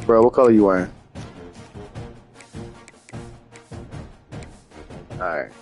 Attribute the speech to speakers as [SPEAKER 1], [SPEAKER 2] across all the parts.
[SPEAKER 1] Bro, what color you wearing? Alright.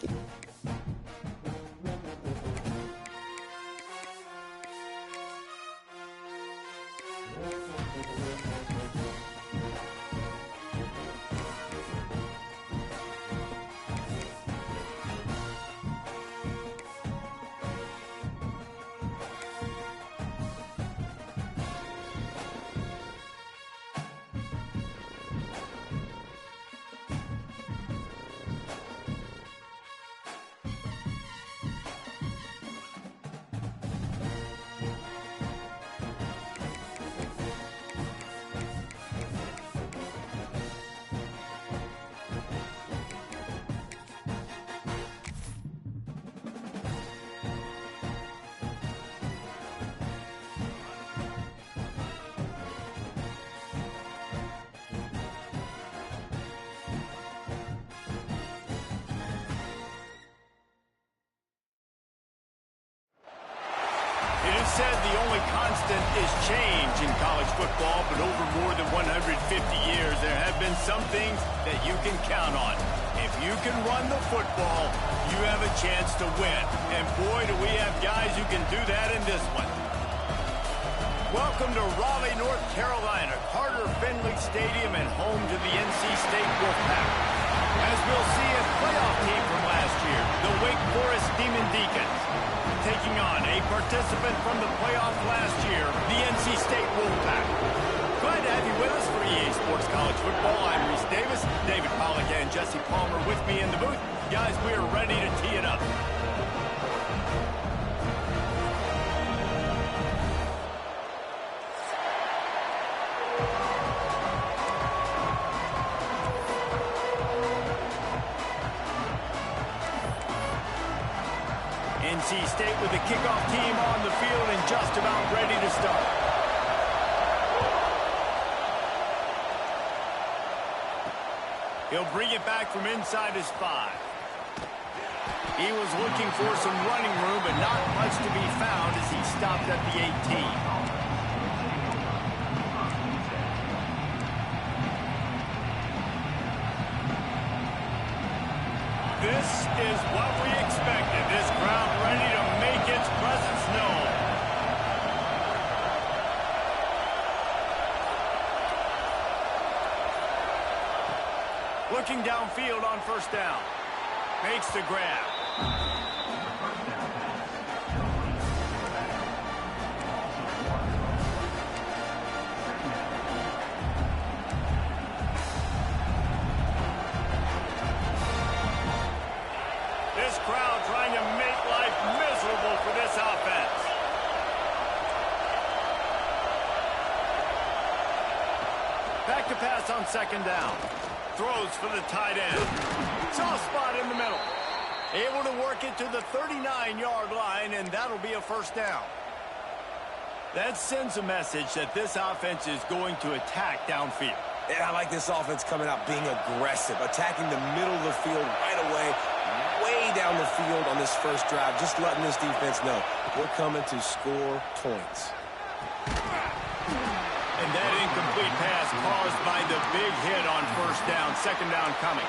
[SPEAKER 2] It is said the only constant is change in college football, but over more than 150 years, there have been some things that you can count on. If you can run the football, you have a chance to win. And boy, do we have guys who can do that in this one. Welcome to Raleigh, North Carolina, Carter Finley Stadium, and home to the NC State Wolfpack. As we'll see, a playoff team from last year, the Wake Forest Demon Deacons, taking on a participant from the playoff last year, the NC State Wolfpack. Glad to have you with us for EA Sports College Football. I'm Reese Davis, David Pollack and Jesse Palmer with me in the booth. Guys, we are ready to tee it up. NC State with the kickoff team on the field and just about ready to start. He'll bring it back from inside his 5. He was looking for some running room, but not much to be found as he stopped at the 18. This is what we expected. This crowd ready to make its presence known. Looking downfield on first down. Makes the grab. This crowd trying to make life miserable for this offense. Back to pass on second down. Throws for the tight end. Soft spot in the middle. Able to work it to the 39-yard line, and that'll be a first down. That sends a message that this offense is going to attack downfield.
[SPEAKER 3] Yeah, I like this offense coming out being aggressive, attacking the middle of the field right away, way down the field on this first drive, just letting this defense know we're coming to score points.
[SPEAKER 2] And that incomplete pass caused by the big hit on first down, second down coming.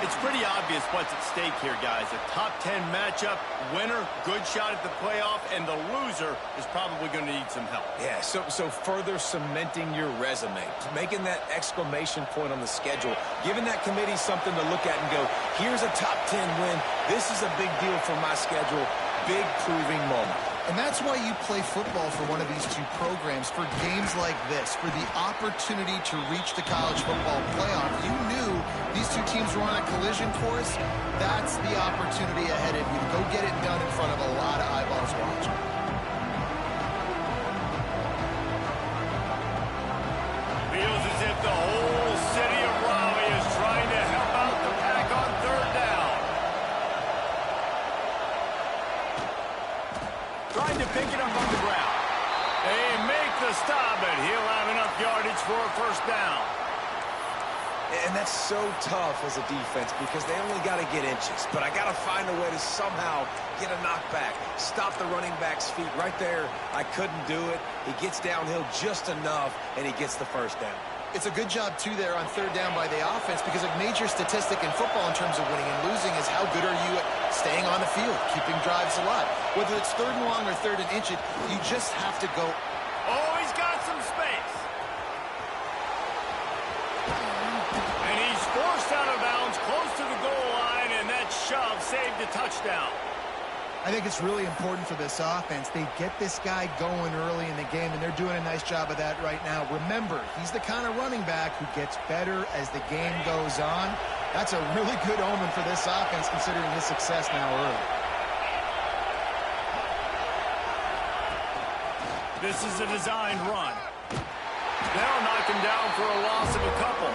[SPEAKER 2] It's pretty obvious what's at stake here, guys. A top 10 matchup, winner, good shot at the playoff, and the loser is probably going to need some help.
[SPEAKER 3] Yeah, so further cementing your resume, making that exclamation point on the schedule, giving that committee something to look at and go, here's a top 10 win. This is a big deal for my schedule. Big proving moment.
[SPEAKER 4] And that's why you play football for one of these two programs, for games like this, for the opportunity to reach the college football playoff. You knew these two teams were on a collision course. That's the opportunity ahead of you to go get it done in front of a lot of eyeballs watching.
[SPEAKER 2] Feels as if the whole city of Raleigh is trying to help out the pack on third down. Trying to pick it up on the ground. They make the stop, but he'll have enough yardage for a first down.
[SPEAKER 3] And that's so tough as a defense because they only got to get inches. But I got to find a way to somehow get a knockback, stop the running back's feet right there. I couldn't do it. He gets downhill just enough, and he gets the first down.
[SPEAKER 4] It's a good job, too, there on third down by the offense, because a major statistic in football in terms of winning and losing is how good are you at staying on the field, keeping drives alive. Whether it's third and long or third and inch, you just have to go.
[SPEAKER 2] Oh, he's got some space. And he's forced out of bounds close to the goal line, and that shove saved a touchdown.
[SPEAKER 4] I think it's really important for this offense. They get this guy going early in the game, and they're doing a nice job of that right now. Remember, he's the kind of running back who gets better as the game goes on. That's a really good omen for this offense, considering his success now early.
[SPEAKER 2] This is a designed run. They'll knock him down for a loss of a couple.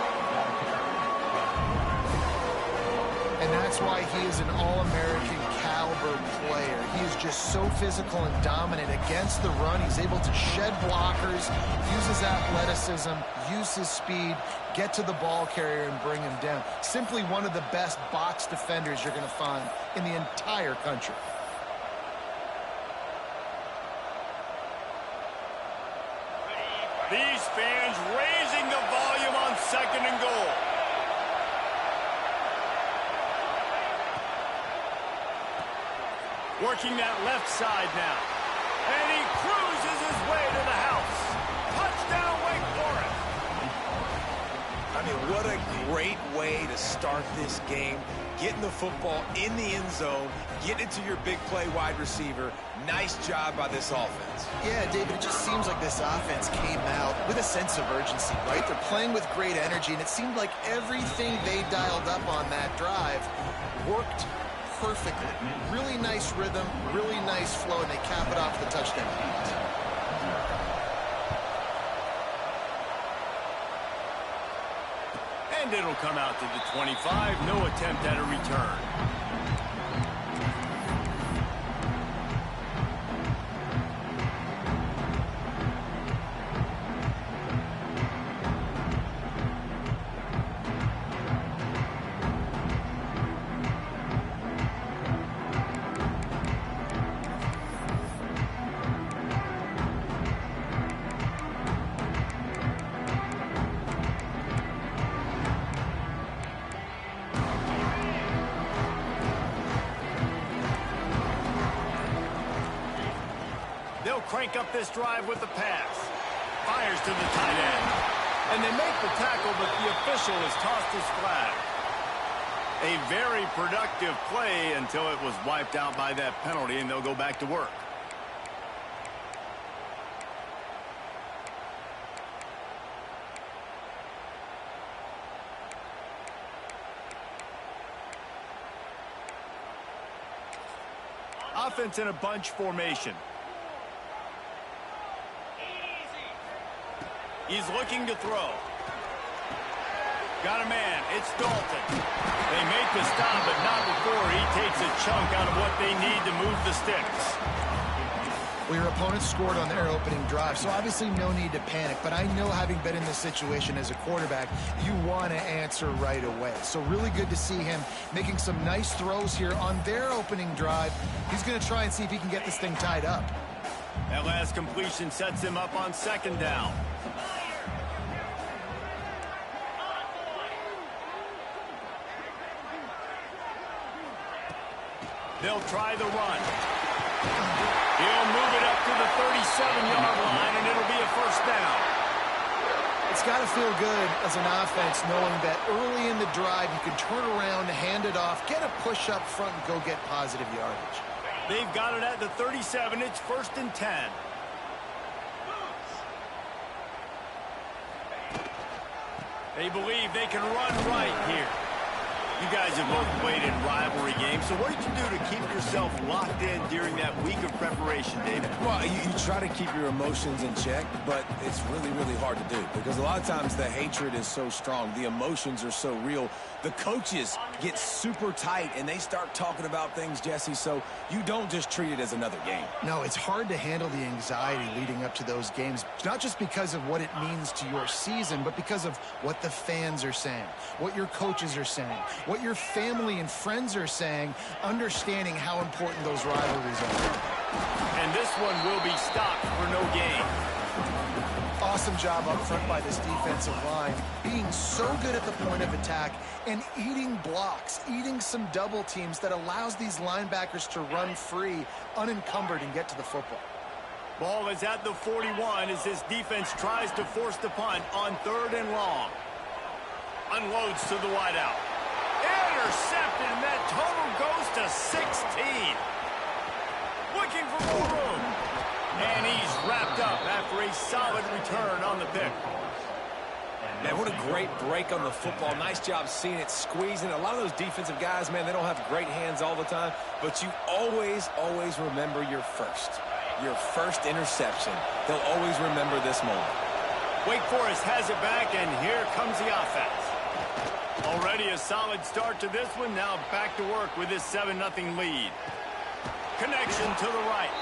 [SPEAKER 4] And that's why he is an All-American caliber player. He is just so physical and dominant against the run. He's able to shed blockers, use his athleticism, use his speed, get to the ball carrier and bring him down. Simply one of the best box defenders you're going to find in the entire country.
[SPEAKER 2] These fans raising the volume on second and goal. Working that left side now. And he cruises his way to the house. Touchdown, Wake Forest.
[SPEAKER 3] I mean, what a great way to start this game. Getting the football in the end zone, getting it to your big play wide receiver. Nice job by this offense.
[SPEAKER 4] Yeah, David, it just seems like this offense came out with a sense of urgency, right? They're playing with great energy, and it seemed like everything they dialed up on that drive worked perfectly. Really nice rhythm, really nice flow, and they cap it off with a touchdown.
[SPEAKER 2] And it'll come out to the 25. No attempt at a return. They'll crank up this drive with the pass. Fires to the tight end. And they make the tackle, but the official has tossed his flag. A very productive play until it was wiped out by that penalty, and they'll go back to work. Offense in a bunch formation. He's looking to throw. Got a man. It's Dalton. They make the stop, but not before he takes a chunk out of what they need to move the sticks.
[SPEAKER 4] Well, your opponent scored on their opening drive, so obviously no need to panic. But I know, having been in this situation as a quarterback, you want to answer right away. So really good to see him making some nice throws here on their opening drive. He's going to try and see if he can get this thing tied up.
[SPEAKER 2] That last completion sets him up on second down. They'll try the run. He'll move it up to the 37-yard line, and it'll be a first down.
[SPEAKER 4] It's got to feel good as an offense knowing that early in the drive you can turn around, hand it off, get a push up front, and go get positive yardage.
[SPEAKER 2] They've got it at the 37. It's 1st and 10. They believe they can run right here. You guys have both played in rivalry games, so what did you do to keep yourself locked in during that week of preparation, David?
[SPEAKER 3] Well, you try to keep your emotions in check, but it's really, really hard to do because a lot of times the hatred is so strong. The emotions are so real. The coaches get super tight, and they start talking about things, Jesse, so you don't just treat it as another game.
[SPEAKER 4] No, it's hard to handle the anxiety leading up to those games, not just because of what it means to your season, but because of what the fans are saying, what your coaches are saying, what your family and friends are saying, understanding how important those rivalries are.
[SPEAKER 2] And this one will be stopped for no gain.
[SPEAKER 4] Awesome job up front by this defensive line, being so good at the point of attack and eating blocks, eating some double teams that allows these linebackers to run free, unencumbered, and get to the football.
[SPEAKER 2] Ball is at the 41 as this defense tries to force the punt on 3rd and long. Unloads to the wideout. Intercepted, and that total goes to 16. Looking for more room. And he's wrapped up after a solid return on the pick.
[SPEAKER 3] Man, what a great break on the football. Nice job seeing it squeezing. A lot of those defensive guys, man, they don't have great hands all the time, but you always remember your first interception. They'll always remember this moment.
[SPEAKER 2] Wake Forest has it back, and here comes the offense. Already a solid start to this one. Now back to work with this 7-0 lead. Connection to the right.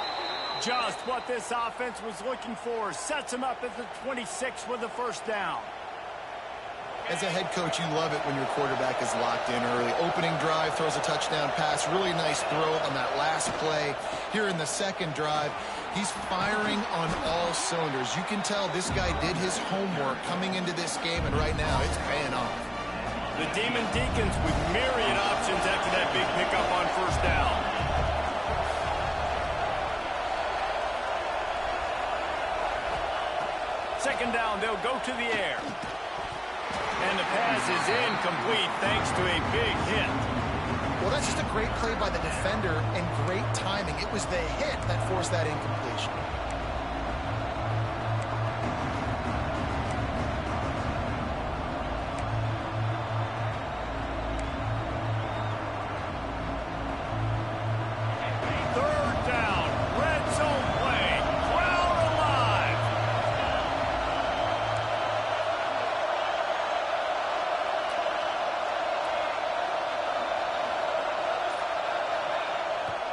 [SPEAKER 2] Just what this offense was looking for. Sets him up at the 26 with the first down.
[SPEAKER 4] As a head coach, you love it when your quarterback is locked in early. Opening drive, throws a touchdown pass. Really nice throw on that last play. Here in the second drive, he's firing on all cylinders. You can tell this guy did his homework coming into this game, and right now it's paying off.
[SPEAKER 2] The Demon Deacons with myriad options after that big pickup on first down. Second down, they'll go to the air. And the pass is incomplete thanks to a big hit.
[SPEAKER 4] Well, that's just a great play by the defender and great timing. It was the hit that forced that incompletion.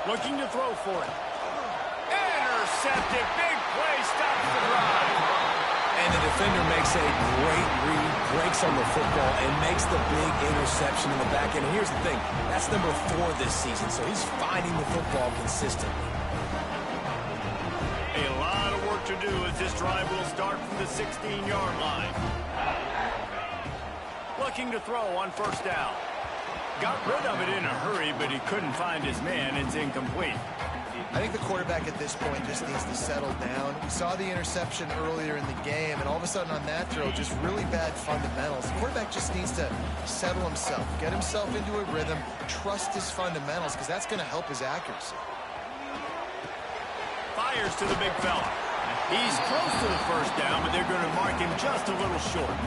[SPEAKER 2] Looking to throw for it. Intercepted. Big play. Stops the drive.
[SPEAKER 3] And the defender makes a great read, breaks on the football, and makes the big interception in the back end. Here's the thing. That's number 4 this season, so he's finding the football consistently.
[SPEAKER 2] A lot of work to do as this drive will start from the 16-yard line. Looking to throw on first down. Got rid of it in a hurry, but he couldn't find his man. It's incomplete.
[SPEAKER 4] I think the quarterback at this point just needs to settle down. We saw the interception earlier in the game, and all of a sudden on that throw, just really bad fundamentals. The quarterback just needs to settle himself, get himself into a rhythm, trust his fundamentals, because that's going to help his accuracy.
[SPEAKER 2] Fires to the big fella. He's close to the first down, but they're going to mark him just a little short.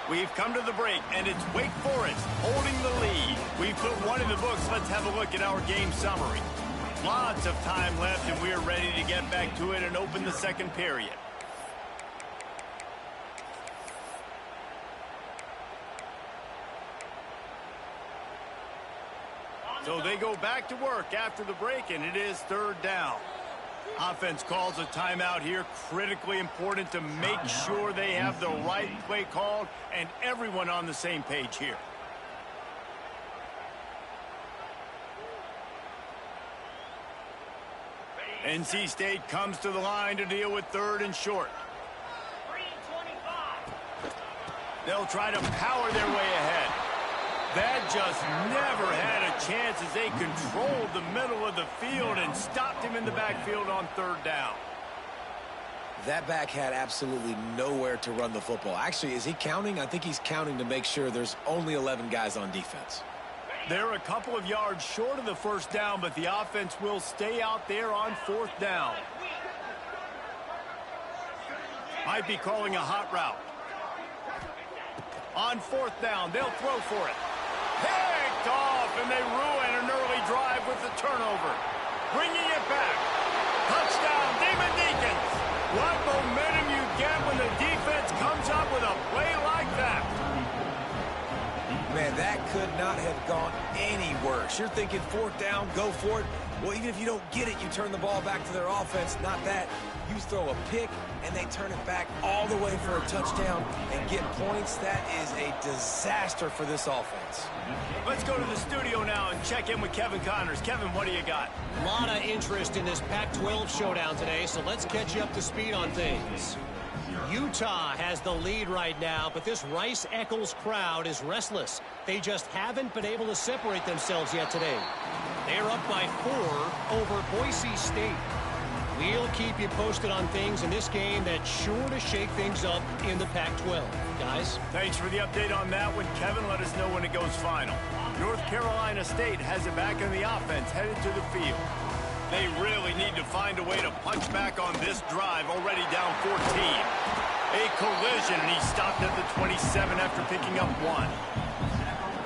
[SPEAKER 2] We've come to the break, and it's Wake Forest holding the lead. We've put one in the books. Let's have a look at our game summary. Lots of time left, and we're ready to get back to it and open the second period. So they go back to work after the break, and it is third down. Offense calls a timeout here. Critically important to make sure they have the right play called and everyone on the same page here. NC State comes to the line to deal with third and short. They'll try to power their way ahead. That just never had a chance as they controlled the middle of the field and stopped him in the backfield on third down.
[SPEAKER 3] That back had absolutely nowhere to run the football. Actually, is he counting? I think he's counting to make sure there's only 11 guys on defense.
[SPEAKER 2] They're a couple of yards short of the first down, but the offense will stay out there on fourth down. Might be calling a hot route. On fourth down, they'll throw for it. Picked off, and they ruin an early drive with the turnover. Bringing it back. Touchdown, Demon Deacons. What momentum you get when the defense comes up with a play like that.
[SPEAKER 3] Man, that could not have gone any worse. You're thinking fourth down, go for it. Well, even if you don't get it, you turn the ball back to their offense. Not that. You throw a pick, and they turn it back all the way for a touchdown and get points. That is a disaster for this offense.
[SPEAKER 2] Let's go to the studio now and check in with Kevin Connors. Kevin, what do you got?
[SPEAKER 1] A lot of interest in this Pac-12 showdown today, so let's catch you up to speed on things. Utah has the lead right now, but this Rice-Eccles crowd is restless. They just haven't been able to separate themselves yet today. They're up by 4 over Boise State. We'll keep you posted on things in this game that's sure to shake things up in the Pac-12. Guys?
[SPEAKER 2] Thanks for the update on that one, Kevin. Let us know when it goes final. North Carolina State has it back in the offense, headed to the field. They really need to find a way to punch back on this drive, already down 14. A collision, and he stopped at the 27 after picking up 1.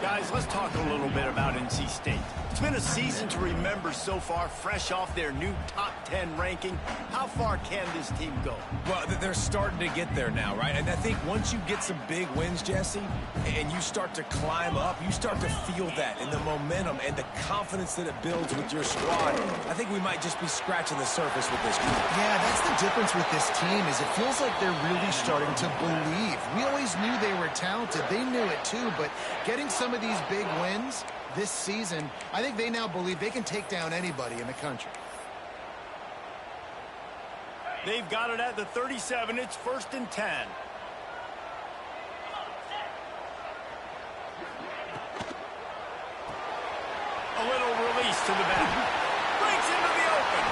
[SPEAKER 2] Guys, let's talk a little bit about NC State. It's been a season to remember so far, fresh off their new top 10 ranking. How far can this team go?
[SPEAKER 3] Well, they're starting to get there now, right? And I think once you get some big wins, Jesse, and you start to climb up, you start to feel that and the momentum and the confidence that it builds with your squad. I think we might just be scratching the surface with this group.
[SPEAKER 4] Yeah, that's the difference with this team is it feels like they're really starting to believe. We always knew they were talented. They knew it too, but getting some of these big wins this season, I think they now believe they can take down anybody in the country.
[SPEAKER 2] They've got it at the 37. It's 1st and 10. A little release to the back. Breaks into the open.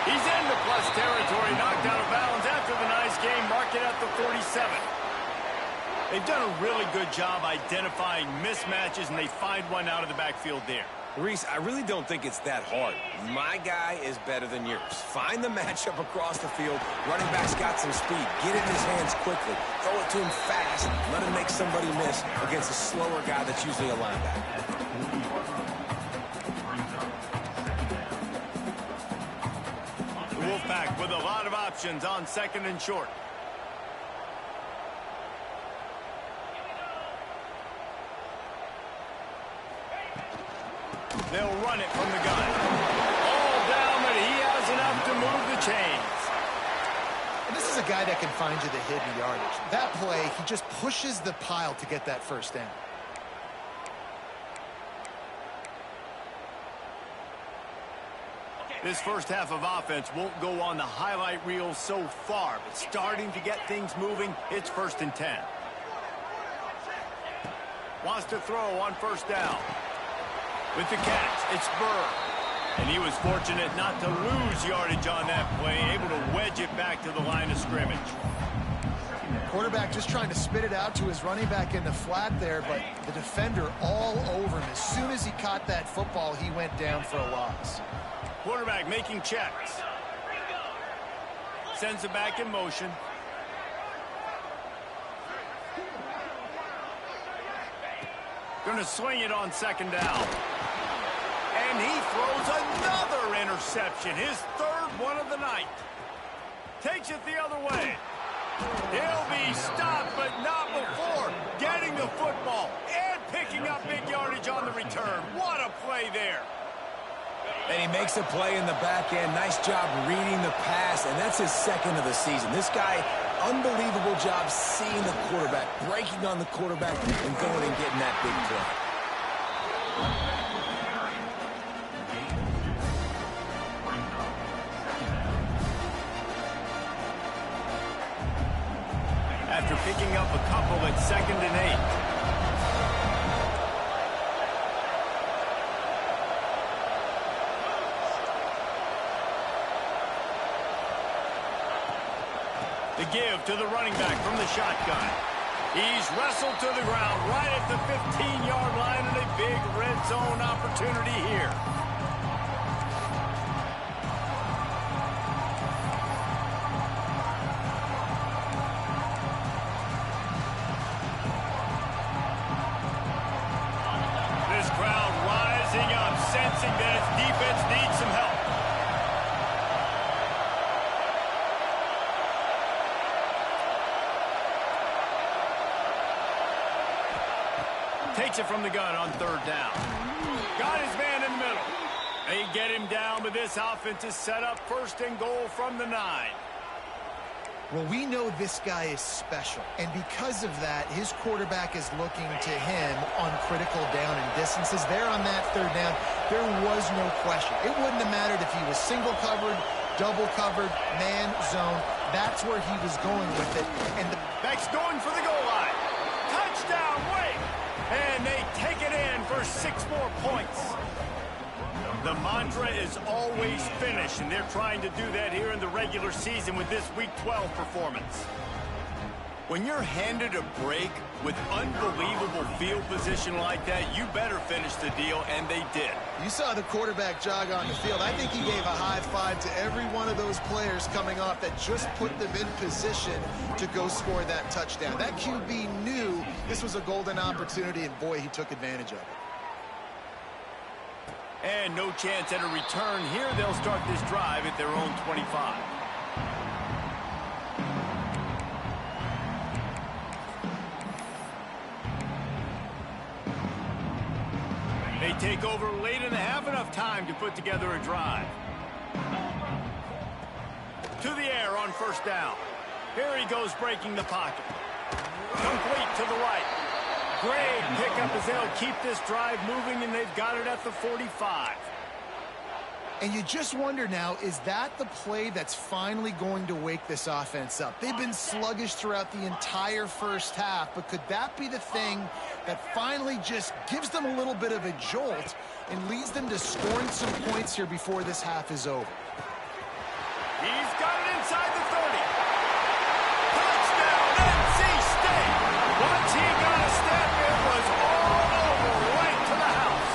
[SPEAKER 2] He's into plus territory. Knocked out of bounds after the nice game. Mark it at the 47. They've done a really good job identifying mismatches, and they find one out of the backfield there.
[SPEAKER 3] Reese, I really don't think it's that hard. My guy is better than yours. Find the matchup across the field. Running back's got some speed. Get it in his hands quickly. Throw it to him fast. Let him make somebody miss against a slower guy that's usually a linebacker.
[SPEAKER 2] The Wolfpack with a lot of options on 2nd and short. They'll run it from the gun. All down, but he has enough to move the chains.
[SPEAKER 4] And this is a guy that can find you the hidden yardage. That play, he just pushes the pile to get that first down.
[SPEAKER 2] This first half of offense won't go on the highlight reel so far, but starting to get things moving, it's 1st and 10. Wants to throw on 1st down. With the catch, it's Burr. And he was fortunate not to lose yardage on that play, able to wedge it back to the line of scrimmage.
[SPEAKER 4] Quarterback just trying to spit it out to his running back in the flat there, but the defender all over him. As soon as he caught that football, he went down for a loss.
[SPEAKER 2] Quarterback making checks. Sends it back in motion. Going to swing it on 2nd down. And he throws another interception, his 3rd one of the night. Takes it the other way. He'll be stopped, but not before getting the football and picking up big yardage on the return. What a play there.
[SPEAKER 3] And he makes a play in the back end. Nice job reading the pass, and that's his 2nd of the season. This guy, unbelievable job seeing the quarterback, breaking on the quarterback, and going and getting that big play.
[SPEAKER 2] After picking up a couple at 2nd and 8. The give to the running back from the shotgun. He's wrestled to the ground right at the 15-yard line, and a big red zone opportunity here. This crowd rising up, sensing that its defense needs some help. Takes it from the gun on third down. Got his man in the middle. They get him down, but this offense is set up first and goal from the 9.
[SPEAKER 4] Well, we know this guy is special, and because of that, his quarterback is looking to him on critical down and distances. There on that third down, there was no question. It wouldn't have mattered if he was single covered, double covered, man, zone. That's where he was going with it. And the
[SPEAKER 2] back's going for the goal line. Touchdown, Wake! And they take it in for 6 more points. The mantra is always finish, and they're trying to do that here in the regular season with this Week 12 performance. When you're handed a break with unbelievable field position like that, you better finish the deal, and they did.
[SPEAKER 4] You saw the quarterback jog on the field. I think he gave a high five to every one of those players coming off that just put them in position to go score that touchdown. That QB knew this was a golden opportunity, and boy, he took advantage of it.
[SPEAKER 2] And no chance at a return here. They'll start this drive at their own 25. They take over late in the half, enough time to put together a drive. To the air on first down. Here he goes breaking the pocket. Complete to the right. Great pickup as they'll keep this drive moving, and they've got it at the 45.
[SPEAKER 4] And you just wonder now, is that the play that's finally going to wake this offense up? They've been sluggish throughout the entire first half, but could that be the thing that finally just gives them a little bit of a jolt and leads them to scoring some points here before this half is over?
[SPEAKER 2] He's got it inside the 30. Touchdown, NC State! Once he got a step, it was all over, right to the house.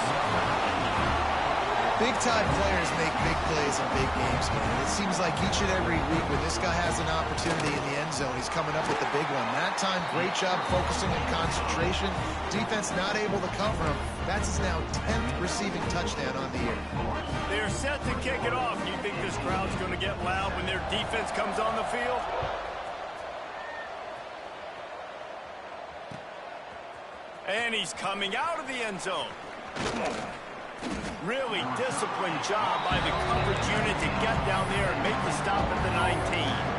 [SPEAKER 4] Big-time players make big plays in big games, man. It seems like each and every week when this guy has an opportunity in the end zone, he's coming up with the big one. That time, great job focusing and concentration. Defense not able to cover him. That's his now 10th receiving touchdown on the year.
[SPEAKER 2] They're set to kick it off. You think this crowd's going to get loud when their defense comes on the field? And he's coming out of the end zone. Really disciplined job by the coverage unit to get down there and make the stop at the 19.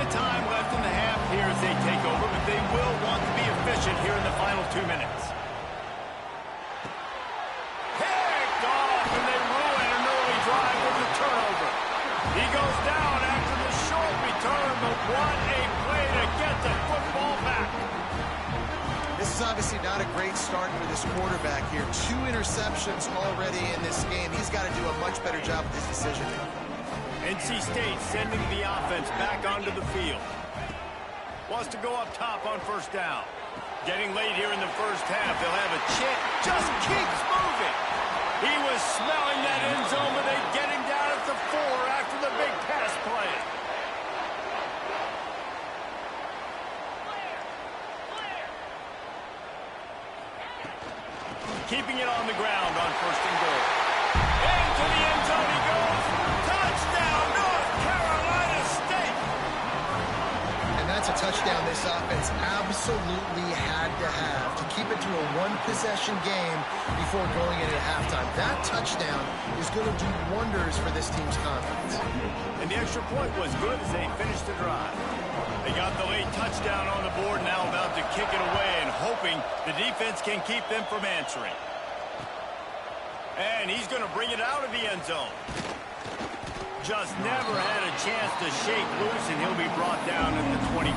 [SPEAKER 2] Time left in the half here as they take over, but they will want to be efficient here in the final 2 minutes. Picked off, and they ruin an early drive with the turnover. He goes down after the short return, but what a play to get the football back.
[SPEAKER 4] This is obviously not a great start for this quarterback here. 2 interceptions already in this game. He's got to do a much better job with his decision making.
[SPEAKER 2] NC State sending the offense back onto the field. Wants to go up top on first down. Getting late here in the first half. They'll have a chance. Just keeps moving. He was smelling that end zone, but they get him down at the 4 after the big pass play. Keeping it on the ground on first and goal. Into the end zone he goes. Touchdown, North Carolina State!
[SPEAKER 4] And that's a touchdown this offense absolutely had to have to keep it to a one-possession game before going into halftime. That touchdown is going to do wonders for this team's confidence.
[SPEAKER 2] And the extra point was good as they finished the drive. They got the late touchdown on the board, now about to kick it away and hoping the defense can keep them from answering. And he's going to bring it out of the end zone. Just never had a chance to shake loose, and he'll be brought down at the 24.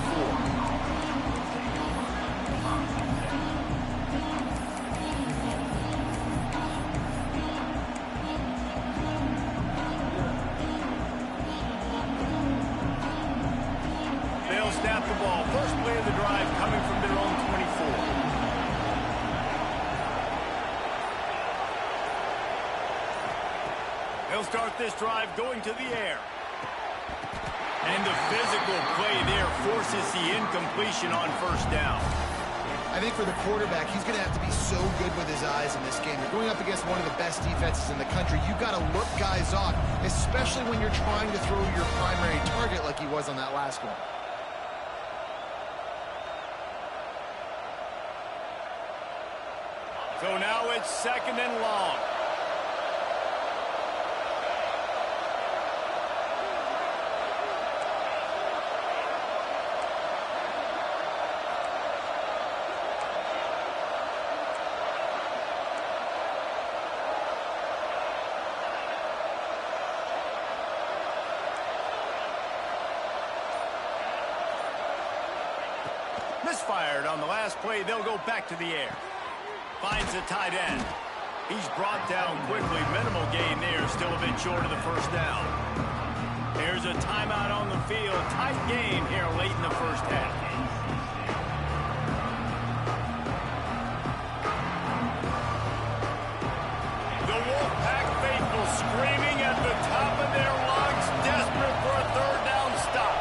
[SPEAKER 2] They'll snap the ball. First play of the drive coming from their own 24. They'll start this drive going to the air. And the physical play there forces the incompletion on first down.
[SPEAKER 4] I think for the quarterback, he's going to have to be so good with his eyes in this game. You're going up against one of the best defenses in the country. You've got to look guys off, especially when you're trying to throw your primary target like he was on that last one.
[SPEAKER 2] So now it's 2nd and long. Misfired on the last play. They'll go back to the air. Finds a tight end. He's brought down quickly. Minimal gain there. Still a bit short of the first down. There's a timeout on the field. Tight game here late in the first half. The Wolfpack faithful screaming at the top of their lungs, desperate for a third down stop.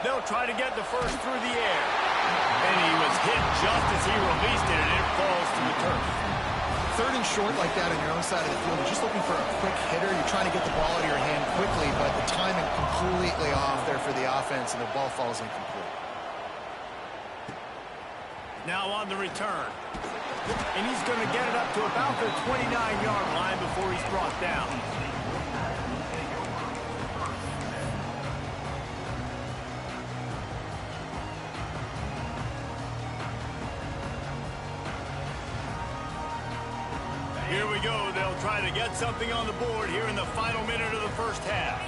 [SPEAKER 2] They'll try to get the first through the air. And he was hit just as he released it, and it falls to the turf.
[SPEAKER 4] 3rd and short like that on your own side of the field, you're just looking for a quick hitter. You're trying to get the ball out of your hand quickly, but the timing completely off there for the offense, and the ball falls incomplete.
[SPEAKER 2] Now on the return. And he's going to get it up to about the 29-yard line before he's brought down. Here we go. They'll try to get something on the board here in the final minute of the first half.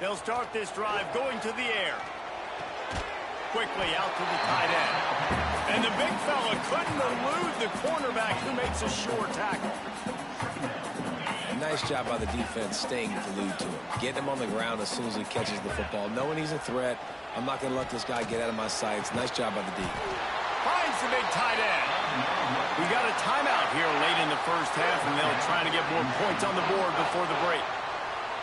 [SPEAKER 2] They'll start this drive going to the air. Quickly out to the tight end. And the big fella couldn't elude the cornerback who makes a sure tackle.
[SPEAKER 3] Nice job by the defense staying glued to him. Getting him on the ground as soon as he catches the football. Knowing he's a threat. I'm not going to let this guy get out of my sights. Nice job by the D.
[SPEAKER 2] Finds the big tight end. We got a timeout here late in the first half, and they'll try to get more points on the board before the break.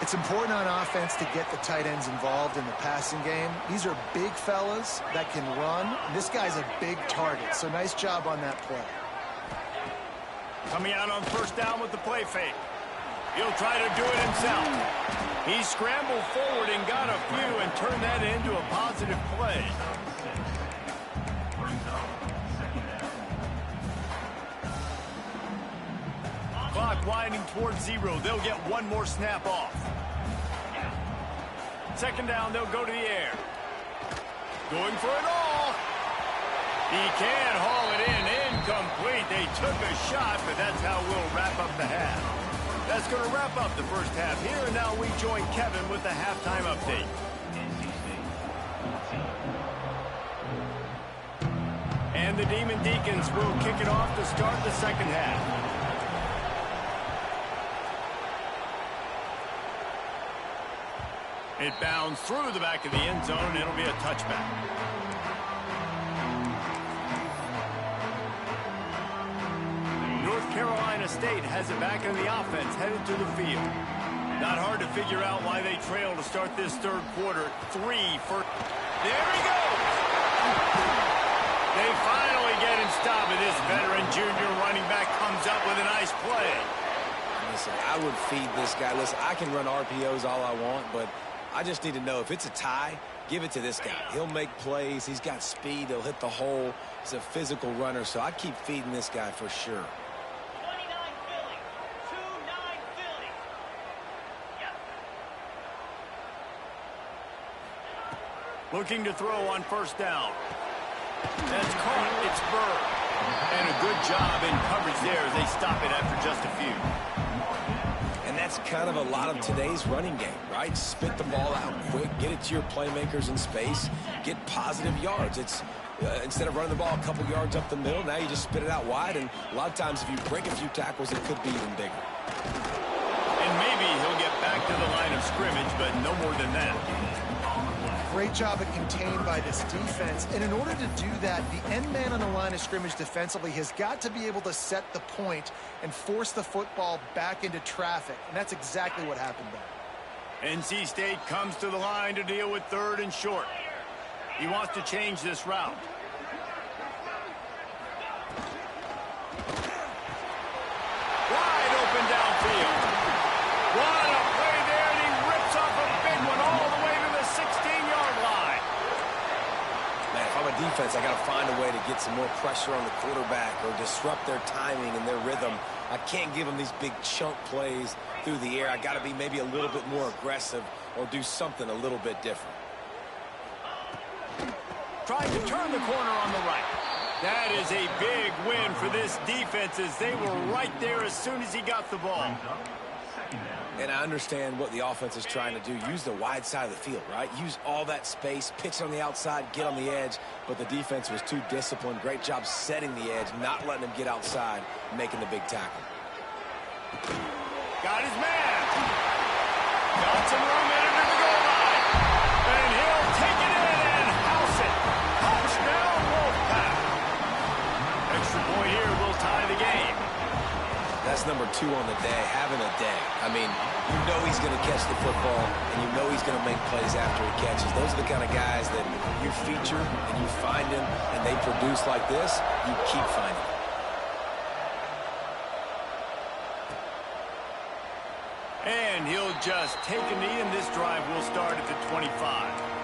[SPEAKER 4] It's important on offense to get the tight ends involved in the passing game. These are big fellas that can run. This guy's a big target, so nice job on that play.
[SPEAKER 2] Coming out on first down with the play fake. He'll try to do it himself. He scrambled forward and got a few and turned that into a positive play. Clock winding towards 0. They'll get one more snap off. 2nd down, they'll go to the air. Going for it all. He can haul it in. Incomplete. They took a shot, but that's how we'll wrap up the half. That's going to wrap up the first half here, and now we join Kevin with the halftime update. And the Demon Deacons will kick it off to start the second half. It bounds through the back of the end zone, and it'll be a touchback. North Carolina State has it back in the offense, headed to the field. Not hard to figure out why they trail to start this third quarter. 3 for... There he goes! They finally get him stopped, and this veteran junior running back comes up with a nice play.
[SPEAKER 3] Listen, I would feed this guy. Listen, I can run RPOs all I want, but I just need to know if it's a tie, give it to this guy. He'll make plays. He's got speed. He'll hit the hole. He's a physical runner, so I keep feeding this guy for sure.
[SPEAKER 5] 29 Philly. 2-9 Philly. Yep.
[SPEAKER 2] Looking to throw on first down. That's caught. It's Bird. And a good job in coverage there as they stop it after just a few.
[SPEAKER 3] And that's kind of a lot of today's running game, right? Spit the ball out quick, get it to your playmakers in space, get positive yards. It's instead of running the ball a couple yards up the middle, now you just spit it out wide, and a lot of times if you break a few tackles, it could be even bigger.
[SPEAKER 2] And maybe he'll get back to the line of scrimmage, but no more than that.
[SPEAKER 4] great job of contained by this defense. And in order to do that, the end man on the line of scrimmage defensively has got to be able to set the point and force the football back into traffic. And that's exactly what happened there.
[SPEAKER 2] NC State comes to the line to deal with 3rd and short. He wants to change this route. Wide open downfield. What a play there, and he rips off a big one all the way to the 16-yard line.
[SPEAKER 3] Man, if I'm a defense, I got to find a way to get some more pressure on the quarterback or disrupt their timing and their rhythm. I can't give them these big chunk plays through the air. I got to be maybe a little bit more aggressive or do something a little bit different.
[SPEAKER 2] Trying to turn the corner on the right. That is a big win for this defense as they were right there as soon as he got the ball.
[SPEAKER 3] And I understand what the offense is trying to do. Use the wide side of the field, right? Use all that space, pitch on the outside, get on the edge. But the defense was too disciplined. Great job setting the edge, not letting him get outside, making the big tackle.
[SPEAKER 2] Got his man. Got some room in under the goal line. And he'll take it in and house it. Touchdown, Wolfpack. Extra point here will tie the game.
[SPEAKER 3] That's number 2 on the day, having a day. I mean, you know he's going to catch the football, and you know he's going to make plays after he catches. Those are the kind of guys that you feature and you find him, and they produce like this, you keep finding them.
[SPEAKER 2] And he'll just take a knee, and this drive will start at the 25.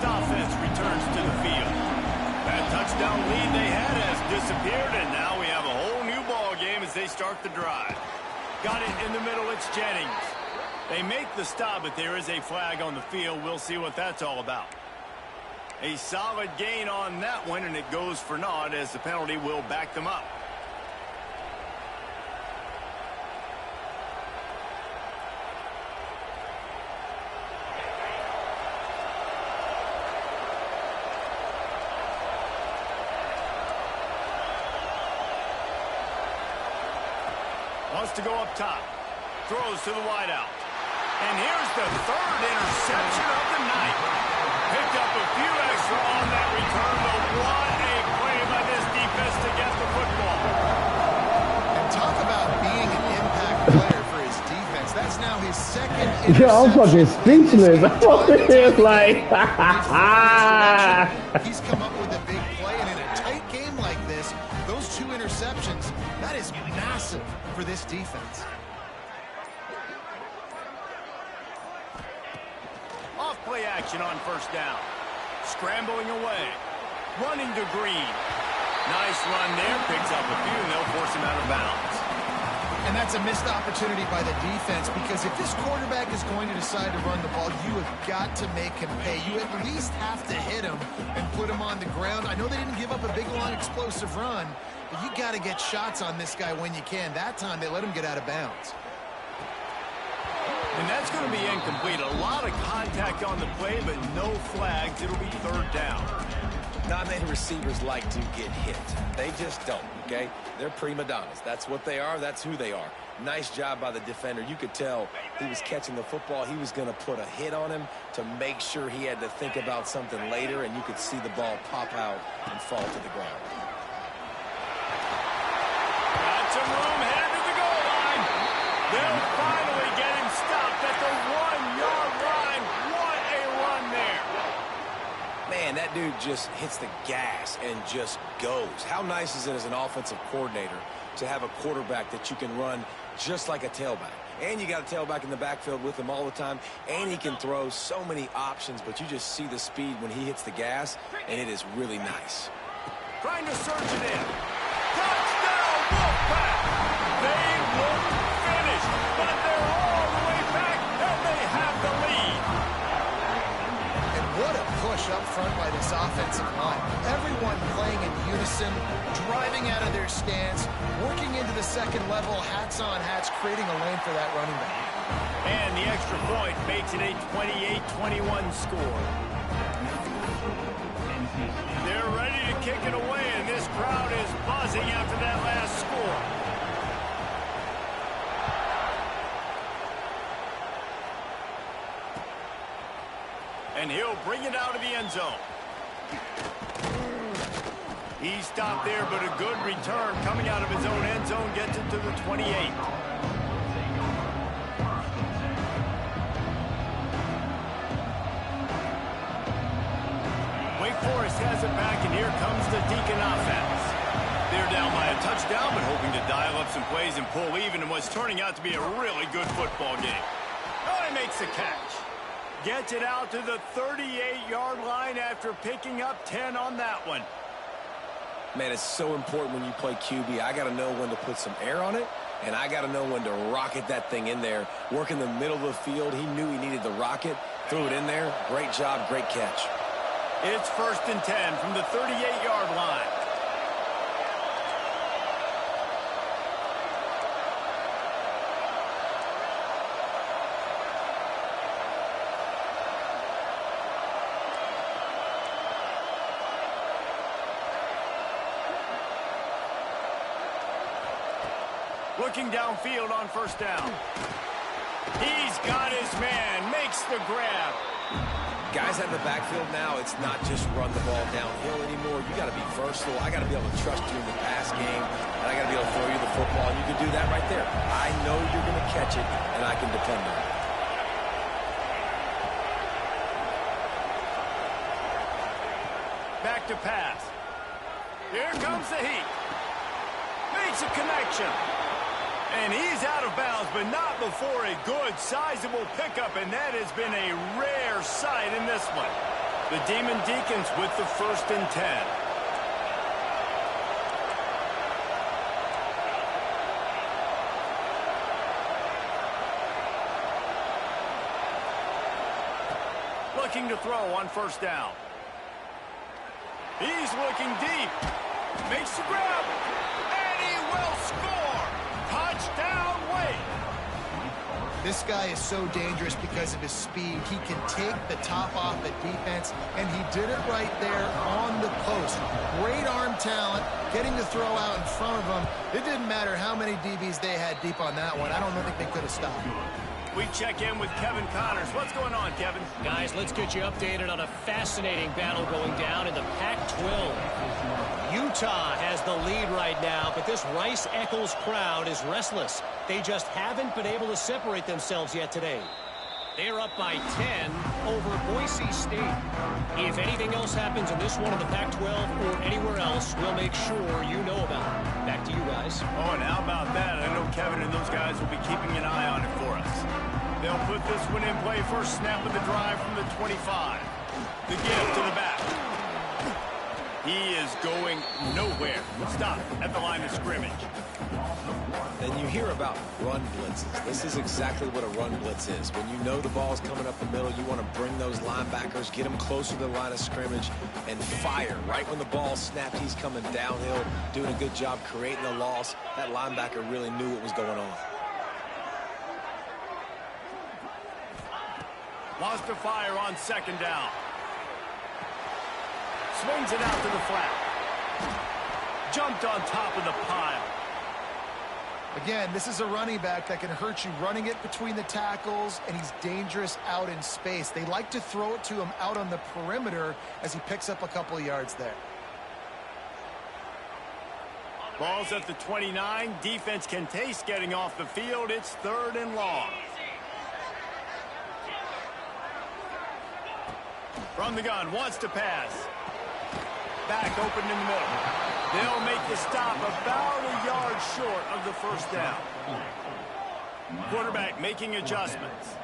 [SPEAKER 2] Offense returns to the field. That touchdown lead they had has disappeared, and now we have a whole new ball game as they start the drive. Got it in the middle, it's Jennings. They make the stop, but there is a flag on the field. We'll see what that's all about. A solid gain on that one, and it goes for naught as the penalty will back them up. Wants to go up top. Throws to the wideout. And here's the 3rd interception of the night. Picked up a few extra on that return, but what a play by this defense to get the football.
[SPEAKER 4] And talk about being an impact player for his defense. That's now his 2nd interception.
[SPEAKER 6] Yeah, I'm fucking speechless. I'm over here like,
[SPEAKER 4] he's come up with a big play, and in a tight game like this, those 2 interceptions, that is massive for this defense.
[SPEAKER 2] Off play action on 1st down. Scrambling away. Running to Green. Nice run there. Picks up a few, and they'll force him out of bounds.
[SPEAKER 4] And that's a missed opportunity by the defense, because if this quarterback is going to decide to run the ball, you have got to make him pay. You at least have to hit him and put him on the ground. I know they didn't give up a big, long, explosive run, but you got to get shots on this guy when you can. That time, they let him get out of bounds.
[SPEAKER 2] And that's going to be incomplete. A lot of contact on the play, but no flags. It'll be 3rd down.
[SPEAKER 3] Not many receivers like to get hit. They just don't, okay? They're prima donnas. That's what they are. That's who they are. Nice job by the defender. You could tell he was catching the football. He was going to put a hit on him to make sure he had to think about something later, and you could see the ball pop out and fall to the ground.
[SPEAKER 2] Got some room headed to the goal line. They'll finally get him stopped at the 1-yard line. What a run there.
[SPEAKER 3] Man, that dude just hits the gas and just goes. How nice is it as an offensive coordinator to have a quarterback that you can run just like a tailback? And you got a tailback in the backfield with him all the time, and he can throw so many options, but you just see the speed when he hits the gas, and it is really nice.
[SPEAKER 2] Trying to surge it in. Touchdown, Wolfpack! They look finished, but they're all the way back, and they have the lead.
[SPEAKER 4] And what a push up front by this offensive line. Everyone playing in unison, driving out of their stance, working into the second level, hats on hats, creating a lane for that running back.
[SPEAKER 2] And the extra point makes it a 28-21 score. They're ready to kick it away, and this crowd is buzzing after that last score. And he'll bring it out of the end zone. He stopped there, but a good return coming out of his own end zone gets it to the 28. Wake Forest has it back, and here comes the Deacon offense. They're down by a touchdown, but hoping to dial up some plays and pull even in what's turning out to be a really good football game. Oh, he makes the catch. Gets it out to the 38-yard line after picking up 10 on that one.
[SPEAKER 3] Man, it's so important when you play QB. I got to know when to put some air on it, and I got to know when to rocket that thing in there. Work in the middle of the field. He knew he needed the rocket. Threw it in there. Great job, great catch.
[SPEAKER 2] It's 1st and 10 from the 38-yard line. Looking downfield on 1st down. He's got his man, makes the grab.
[SPEAKER 3] Guys at the backfield now, it's not just run the ball downhill anymore. You got to be versatile. I got to be able to trust you in the pass game, and I got to be able to throw you the football, and you can do that right there. I know you're going to catch it, and I can depend on it.
[SPEAKER 2] Back to pass. Here comes the heat. Makes a connection. And he's out of bounds, but not before a good, sizable pickup, and that has been a rare sight in this one. The Demon Deacons with the 1st and 10. Looking to throw on 1st down. He's looking deep. Makes the grab. And he will score. Touchdown, Wake.
[SPEAKER 4] This guy is so dangerous because of his speed. He can take the top off the defense, and he did it right there on the post. Great arm talent, getting the throw out in front of him. It didn't matter how many DBs they had deep on that one. I don't think they could have stopped.
[SPEAKER 2] We check in with Kevin Connors. What's going on, Kevin?
[SPEAKER 1] Guys, let's get you updated on a fascinating battle going down in the Pac-12. Utah has the lead right now, but this Rice-Eccles crowd is restless. They just haven't been able to separate themselves yet today. They're up by 10 over Boise State. If anything else happens in this one in the Pac-12 or anywhere else, we'll make sure you know about it. Back to you guys.
[SPEAKER 2] Oh, and how about that? I know Kevin and those guys will be keeping an eye on it for us. They'll put this one in play. First snap of the drive from the 25. The give to the back. He is going nowhere. Stop at the line of scrimmage.
[SPEAKER 3] Then you hear about run blitzes. This is exactly what a run blitz is. When you know the ball's coming up the middle, you want to bring those linebackers, get them closer to the line of scrimmage, and fire. Right when the ball snapped, he's coming downhill, doing a good job creating the loss. That linebacker really knew what was going on.
[SPEAKER 2] Lost to fire on 2nd down. Swings it out to the flat. Jumped on top of the pile.
[SPEAKER 4] Again, this is a running back that can hurt you running it between the tackles, and he's dangerous out in space. They like to throw it to him out on the perimeter as he picks up a couple of yards there.
[SPEAKER 2] Ball's at the 29. Defense can taste getting off the field. It's 3rd and long. From the gun, wants to pass. Back open in the middle. They'll make the stop about a yard short of the 1st down. Quarterback making adjustments.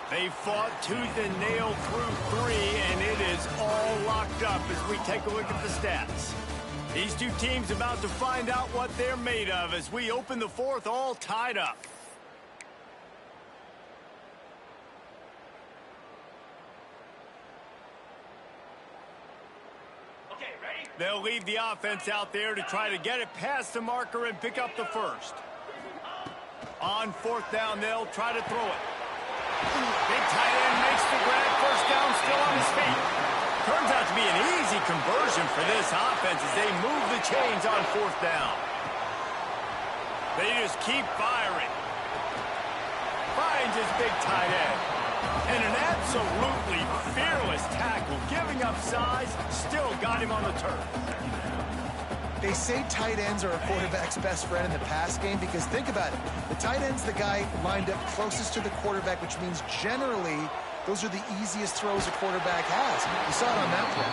[SPEAKER 2] They fought tooth and nail through 3, and it is all locked up as we take a look at the stats. These two teams about to find out what they're made of as we open the 4th all tied up. They'll leave the offense out there to try to get it past the marker and pick up the first. On fourth down, they'll try to throw it. Big tight end makes the grab. First down, still on his feet. Turns out to be an easy conversion for this offense as they move the chains on fourth down. They just keep firing. Finds his big tight end. And an absolutely fearless tackle, giving up size, still got him on the turf.
[SPEAKER 4] They say tight ends are a quarterback's best friend in the pass game because think about it. The tight end's the guy lined up closest to the quarterback, which means generally those are the easiest throws a quarterback has. You saw it on that play.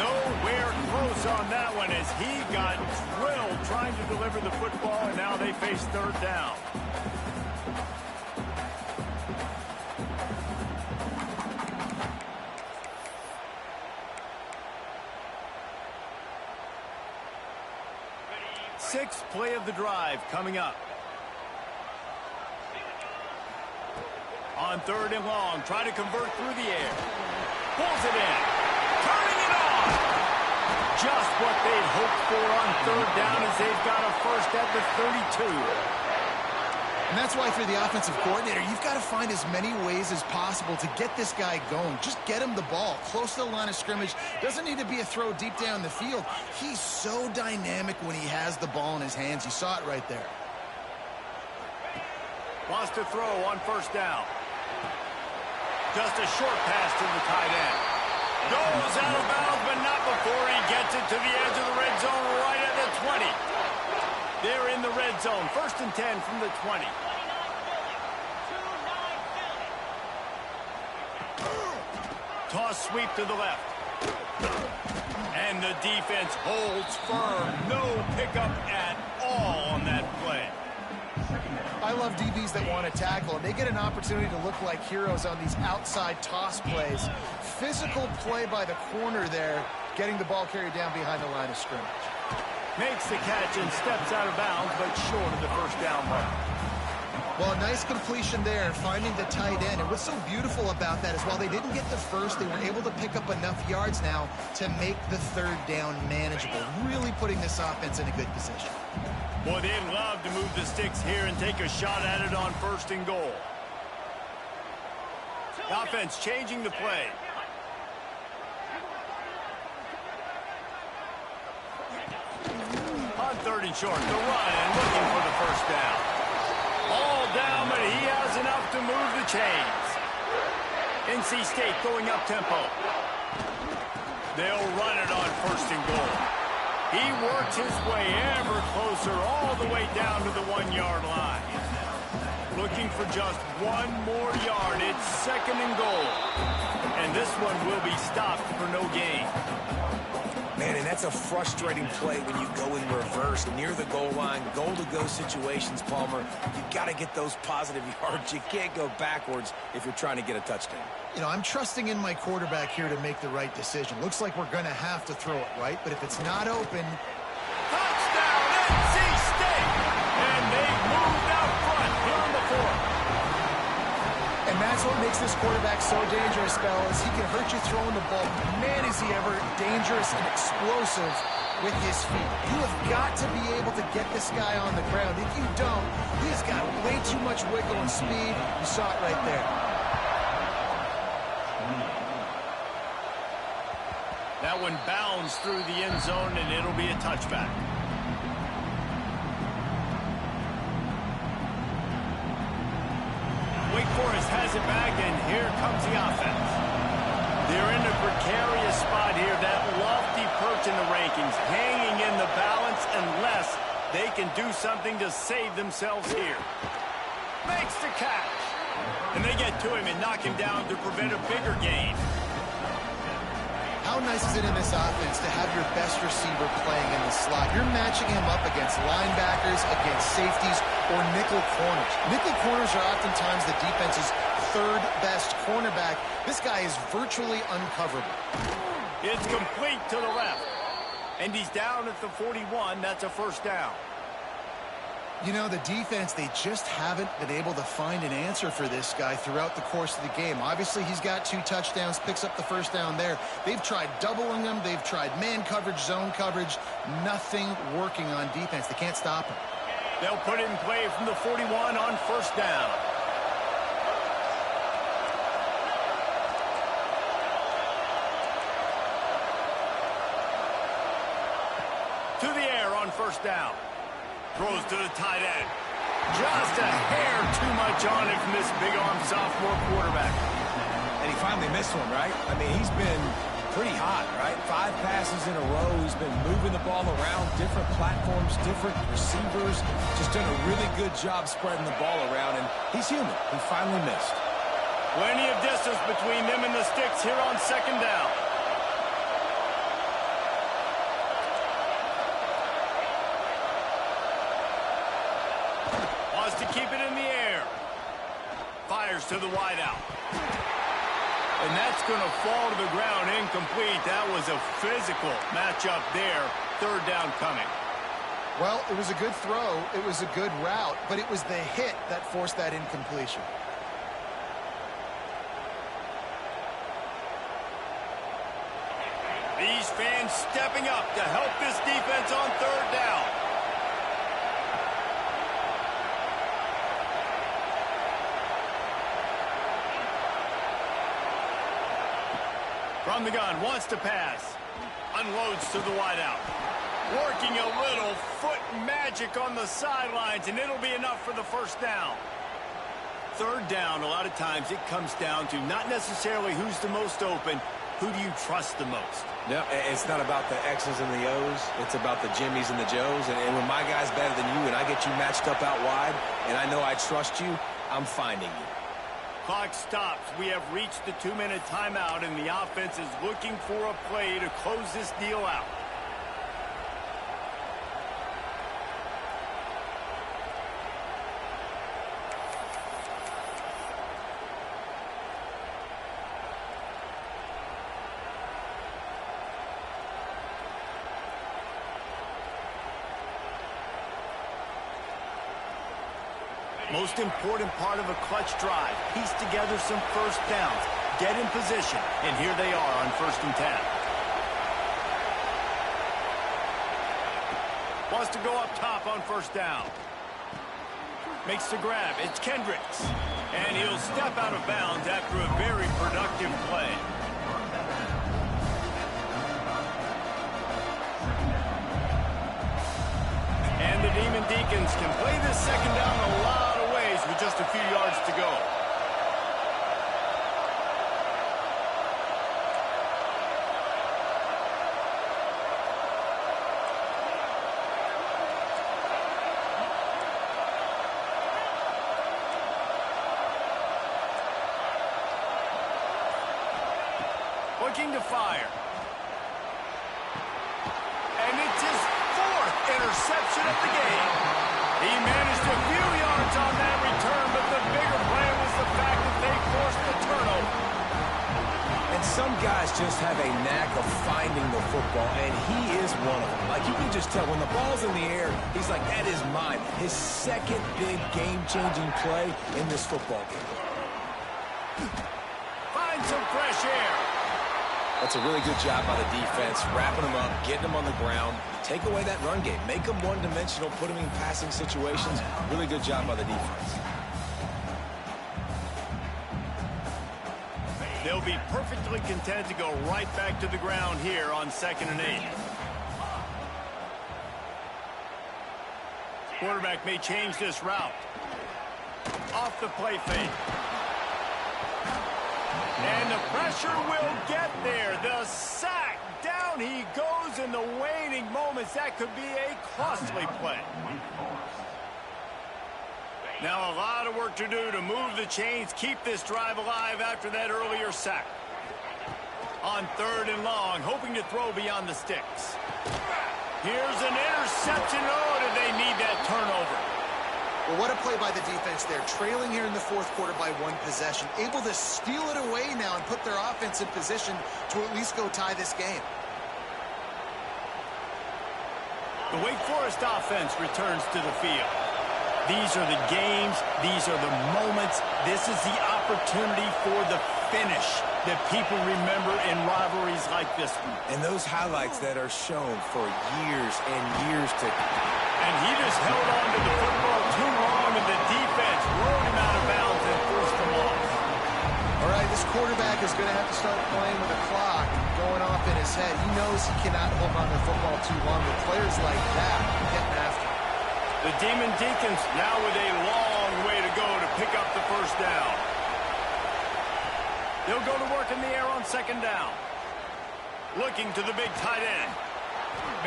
[SPEAKER 2] Nowhere close on that one as he got drilled trying to deliver the football, and now they face third down. Sixth play of the drive coming up. On third and long, try to convert through the air. Pulls it in. Turning it on. Just what they'd hoped for on third down as they've got a first at the 32.
[SPEAKER 4] And that's why for the offensive coordinator, you've got to find as many ways as possible to get this guy going. Just get him the ball close to the line of scrimmage. Doesn't need to be a throw deep down the field. He's so dynamic when he has the ball in his hands. You saw it right there.
[SPEAKER 2] Wants to throw on first down. Just a short pass to the tight end. Goes out of bounds, but not before he gets it to the edge of the red zone right at the 20. They're in the red zone. First and 10 from the 20. Toss sweep to the left. And the defense holds firm. No pickup at all on that play.
[SPEAKER 4] I love DBs that want to tackle, and they get an opportunity to look like heroes on these outside toss plays. Physical play by the corner there, getting the ball carried down behind the line of scrimmage.
[SPEAKER 2] Makes the catch and steps out of bounds, but short of the first down mark.
[SPEAKER 4] Well, a nice completion there, finding the tight end. And what's so beautiful about that is while they didn't get the first, they were able to pick up enough yards now to make the third down manageable, really putting this offense in a good position.
[SPEAKER 2] Boy, they'd love to move the sticks here and take a shot at it on first and goal. The offense changing the play. On third and short, the run and looking for the first down. All down, but he has enough to move the chains. NC State going up tempo. They'll run it on first and goal. He works his way ever closer all the way down to the 1-yard line. Looking for just one more yard. It's second and goal. And this one will be stopped for no gain.
[SPEAKER 3] Man, and that's a frustrating play when you go in reverse near the goal line, goal-to-go situations, Palmer. You got to get those positive yards. You can't go backwards if you're trying to get a touchdown.
[SPEAKER 4] You know, I'm trusting in my quarterback here to make the right decision. Looks like we're going to have to throw it, right? But if it's not open...
[SPEAKER 2] Touchdown, NC State! And they moved out front here in the fourth.
[SPEAKER 4] And that's what makes this quarterback so dangerous, fellas. He can hurt you throwing the ball. Man, is he ever dangerous and explosive with his feet. You have got to be able to get this guy on the ground. If you don't, he's got way too much wiggle and speed. You saw it right there.
[SPEAKER 2] That one bounds through the end zone, and it'll be a touchback. Wake Forest has it back, and here comes the offense. They're in a precarious spot here, that lofty perch in the rankings, hanging in the balance unless they can do something to save themselves here. Makes the catch. And they get to him and knock him down to prevent a bigger gain.
[SPEAKER 4] How nice is it in this offense to have your best receiver playing in the slot? You're matching him up against linebackers, against safeties, or nickel corners. Nickel corners are oftentimes the defense's third best cornerback. This guy is virtually uncoverable.
[SPEAKER 2] It's complete to the left. And he's down at the 41. That's a first down.
[SPEAKER 4] You know, the defense, they just haven't been able to find an answer for this guy throughout the course of the game. Obviously, he's got 2 touchdowns, picks up the first down there. They've tried doubling him. They've tried man coverage, zone coverage. Nothing working on defense. They can't stop him.
[SPEAKER 2] They'll put it in play from the 41 on first down. To the air on first down. Throws to the tight end. Just a hair too much on it from this big-arm sophomore quarterback.
[SPEAKER 3] And he finally missed one, right? I mean, he's been pretty hot, right? 5 passes in a row. He's been moving the ball around, different platforms, different receivers. Just done a really good job spreading the ball around, and he's human. He finally missed.
[SPEAKER 2] Plenty of distance between them and the sticks here on second down. Wants to keep it in the air. Fires to the wideout. And that's going to fall to the ground incomplete. That was a physical matchup there. Third down coming.
[SPEAKER 4] Well, it was a good throw. It was a good route, but it was the hit that forced that incompletion.
[SPEAKER 2] These fans stepping up to help this defense on third down. From the gun, wants to pass. Unloads to the wideout. Working a little foot magic on the sidelines, and it'll be enough for the first down. Third down, a lot of times it comes down to not necessarily who's the most open, who do you trust the most?
[SPEAKER 3] No, it's not about the X's and the O's. It's about the Jimmys and the Joes. And when my guy's better than you and I get you matched up out wide, and I know I trust you, I'm finding you.
[SPEAKER 2] Clock stops. We have reached the 2-minute timeout, and the offense is looking for a play to close this deal out. Most important part of a clutch drive. Piece together some first downs. Get in position. And here they are on 1st and 10. Wants to go up top on first down. Makes the grab. It's Kendricks. And he'll step out of bounds after a very productive play. And the Demon Deacons can play this second down a lot of ways with just a few yards to go. Looking to fire. And it's his 4th interception of the game. He managed a few yards on that return, but the bigger play was the fact that they forced the turnover.
[SPEAKER 3] And some guys just have a knack of finding the football, and he is one of them. Like, you can just tell when the ball's in the air, he's like, that is mine. His second big game-changing play in this football game.
[SPEAKER 2] Find some fresh air.
[SPEAKER 3] That's a really good job by the defense, wrapping them up, getting them on the ground. Take away that run game. Make them one-dimensional, put them in passing situations. Really good job by the defense.
[SPEAKER 2] They'll be perfectly content to go right back to the ground here on 2nd and 8. Quarterback may change this route. Off the play fake. And the pressure will get there. The sack. Down he goes in the waning moments. That could be a costly play. Now a lot of work to do to move the chains, keep this drive alive after that earlier sack. On 3rd and long, hoping to throw beyond the sticks. Here's an interception. Oh, did they need that turnover?
[SPEAKER 4] Well, what a play by the defense there. Trailing here in the 4th quarter by 1 possession. Able to steal it away now and put their offense in position to at least go tie this game.
[SPEAKER 2] The Wake Forest offense returns to the field. These are the games. These are the moments. This is the opportunity for the finish that people remember in rivalries like this one.
[SPEAKER 3] And those highlights that are shown for years and years to...
[SPEAKER 2] And he just held on to the football too long, and the defense rode him out of bounds and forced him off.
[SPEAKER 4] All right, this quarterback is going to have to start playing with a clock going off in his head. He knows he cannot hold on to the football too long. With players like that, getting after him.
[SPEAKER 2] The Demon Deacons now with a long way to go to pick up the first down. They'll go to work in the air on second down. Looking to the big tight end.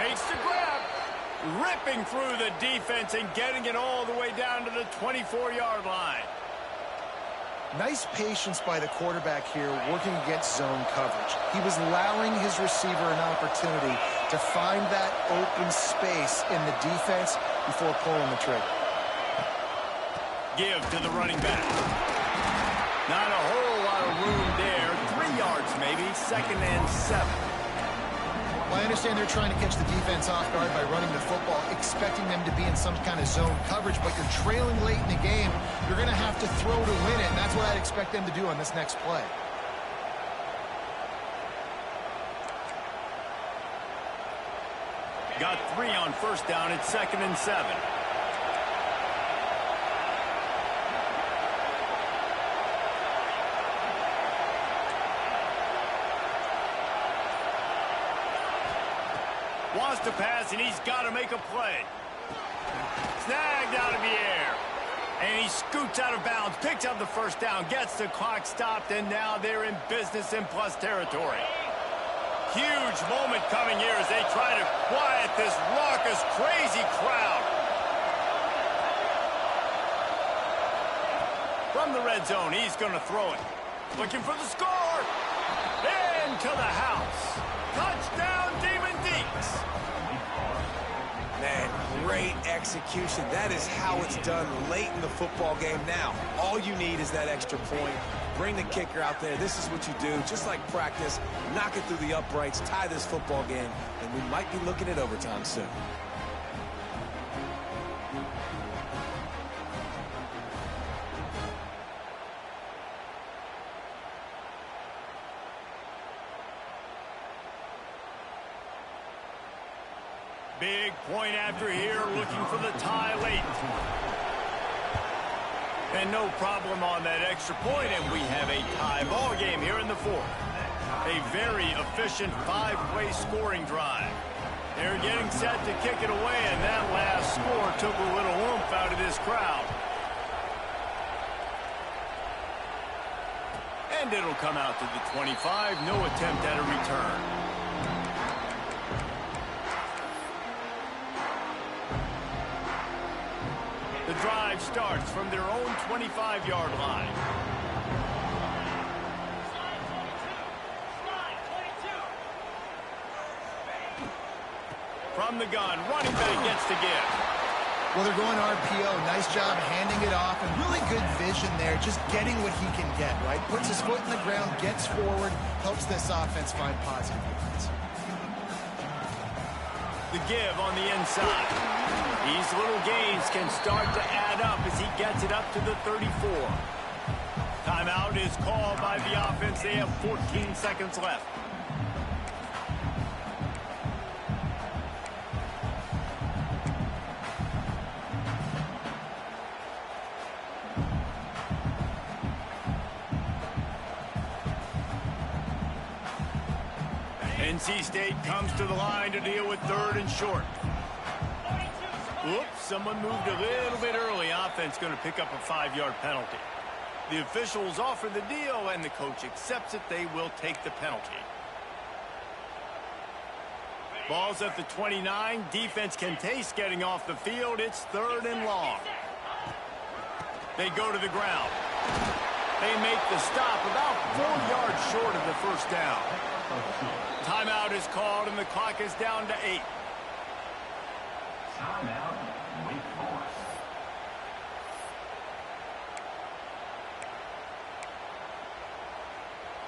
[SPEAKER 2] Makes the grab. Ripping through the defense and getting it all the way down to the 24-yard line.
[SPEAKER 4] Nice patience by the quarterback here working against zone coverage. He was allowing his receiver an opportunity to find that open space in the defense before pulling the trigger.
[SPEAKER 2] Give to the running back. Not a whole lot of room there. 3 yards maybe. 2nd and 7.
[SPEAKER 4] Well, I understand they're trying to catch the defense off guard by running the football, expecting them to be in some kind of zone coverage, but you're trailing late in the game. You're going to have to throw to win it, and that's what I'd expect them to do on this next play.
[SPEAKER 2] Got 3 on first down at 2nd and 7. Wants to pass, and he's got to make a play. Snagged out of the air. And he scoots out of bounds, picks up the first down, gets the clock stopped, and now they're in business in plus territory. Huge moment coming here as they try to quiet this raucous, crazy crowd. From the red zone, he's going to throw it. Looking for the score. Into the house. Touchdown, Demon Deeks.
[SPEAKER 3] Man, great execution. That is how it's done late in the football game now. All you need is that extra point. Bring the kicker out there. This is what you do. Just like practice, knock it through the uprights, tie this football game, and we might be looking at overtime soon.
[SPEAKER 2] Big point after here, looking for the tie late. And no problem on that extra point, and we have a tie ball game here in the 4th. A very efficient 5-way scoring drive. They're getting set to kick it away, and that last score took a little oomph out of this crowd. And it'll come out to the 25. No attempt at a return. The drive starts from their own 25-yard line. From the gun, running back gets the give.
[SPEAKER 4] Well, they're going RPO. Nice job handing it off, and really good vision there, just getting what he can get, right? Puts his foot in the ground, gets forward, helps this offense find positive yards.
[SPEAKER 2] The give on the inside. These little gains can start to add up as he gets it up to the 34. Timeout is called by the offense. They have 14 seconds left. NC State comes to the line to deal with 3rd and short. Oops, someone moved a little bit early. Offense going to pick up a 5-yard penalty. The officials offer the deal, and the coach accepts it. They will take the penalty. Ball's at the 29. Defense can taste getting off the field. It's 3rd and long. They go to the ground. They make the stop about 4 yards short of the first down. Timeout is called, and the clock is down to 8.
[SPEAKER 7] Timeout, Wake Forest.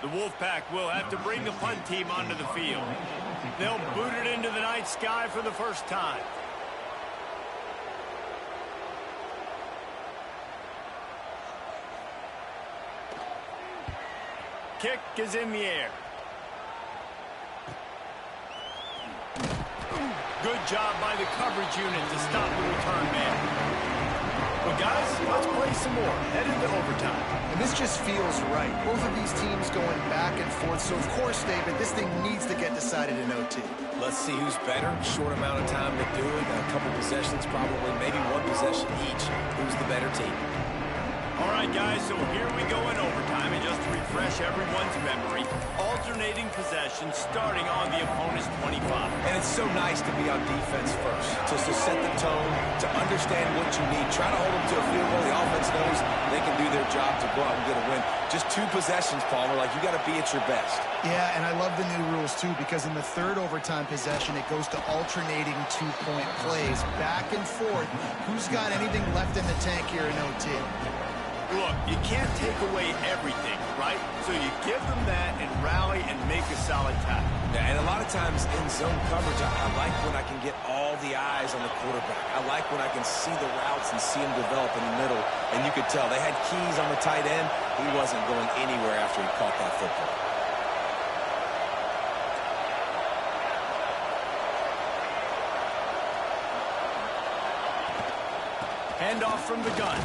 [SPEAKER 2] The Wolfpack will have to bring the punt team onto the field. They'll boot it into the night sky for the first time. kick is in the air. Good job by the coverage unit to stop the return man. Well, guys, let's play some more. Head into overtime.
[SPEAKER 4] And this just feels right. Both of these teams going back and forth. So, of course, David, this thing needs to get decided in OT.
[SPEAKER 3] Let's see who's better. Short amount of time to do it. A couple possessions, probably maybe one possession each. Who's the better team?
[SPEAKER 2] All right, guys, so here we go in overtime. And just to refresh everyone's memory, alternating possessions starting on the opponent's 25.
[SPEAKER 3] And it's so nice to be on defense first, just to set the tone, to understand what you need. Try to hold them to a field goal. The offense knows they can do their job to go out and get a win. Just 2 possessions, Palmer. Like, you got to be at your best.
[SPEAKER 4] Yeah, and I love the new rules, too, because in the third overtime possession, it goes to alternating 2-point plays, back and forth. Who's got anything left in the tank here in OT?
[SPEAKER 2] Look, you can't take away everything, right? So you give them that and rally and make a solid tackle.
[SPEAKER 3] Yeah, and a lot of times in zone coverage, I like when I can get all the eyes on the quarterback. I like when I can see the routes and see them develop in the middle. And you could tell they had keys on the tight end. He wasn't going anywhere after he caught that football.
[SPEAKER 2] Handoff from the gun.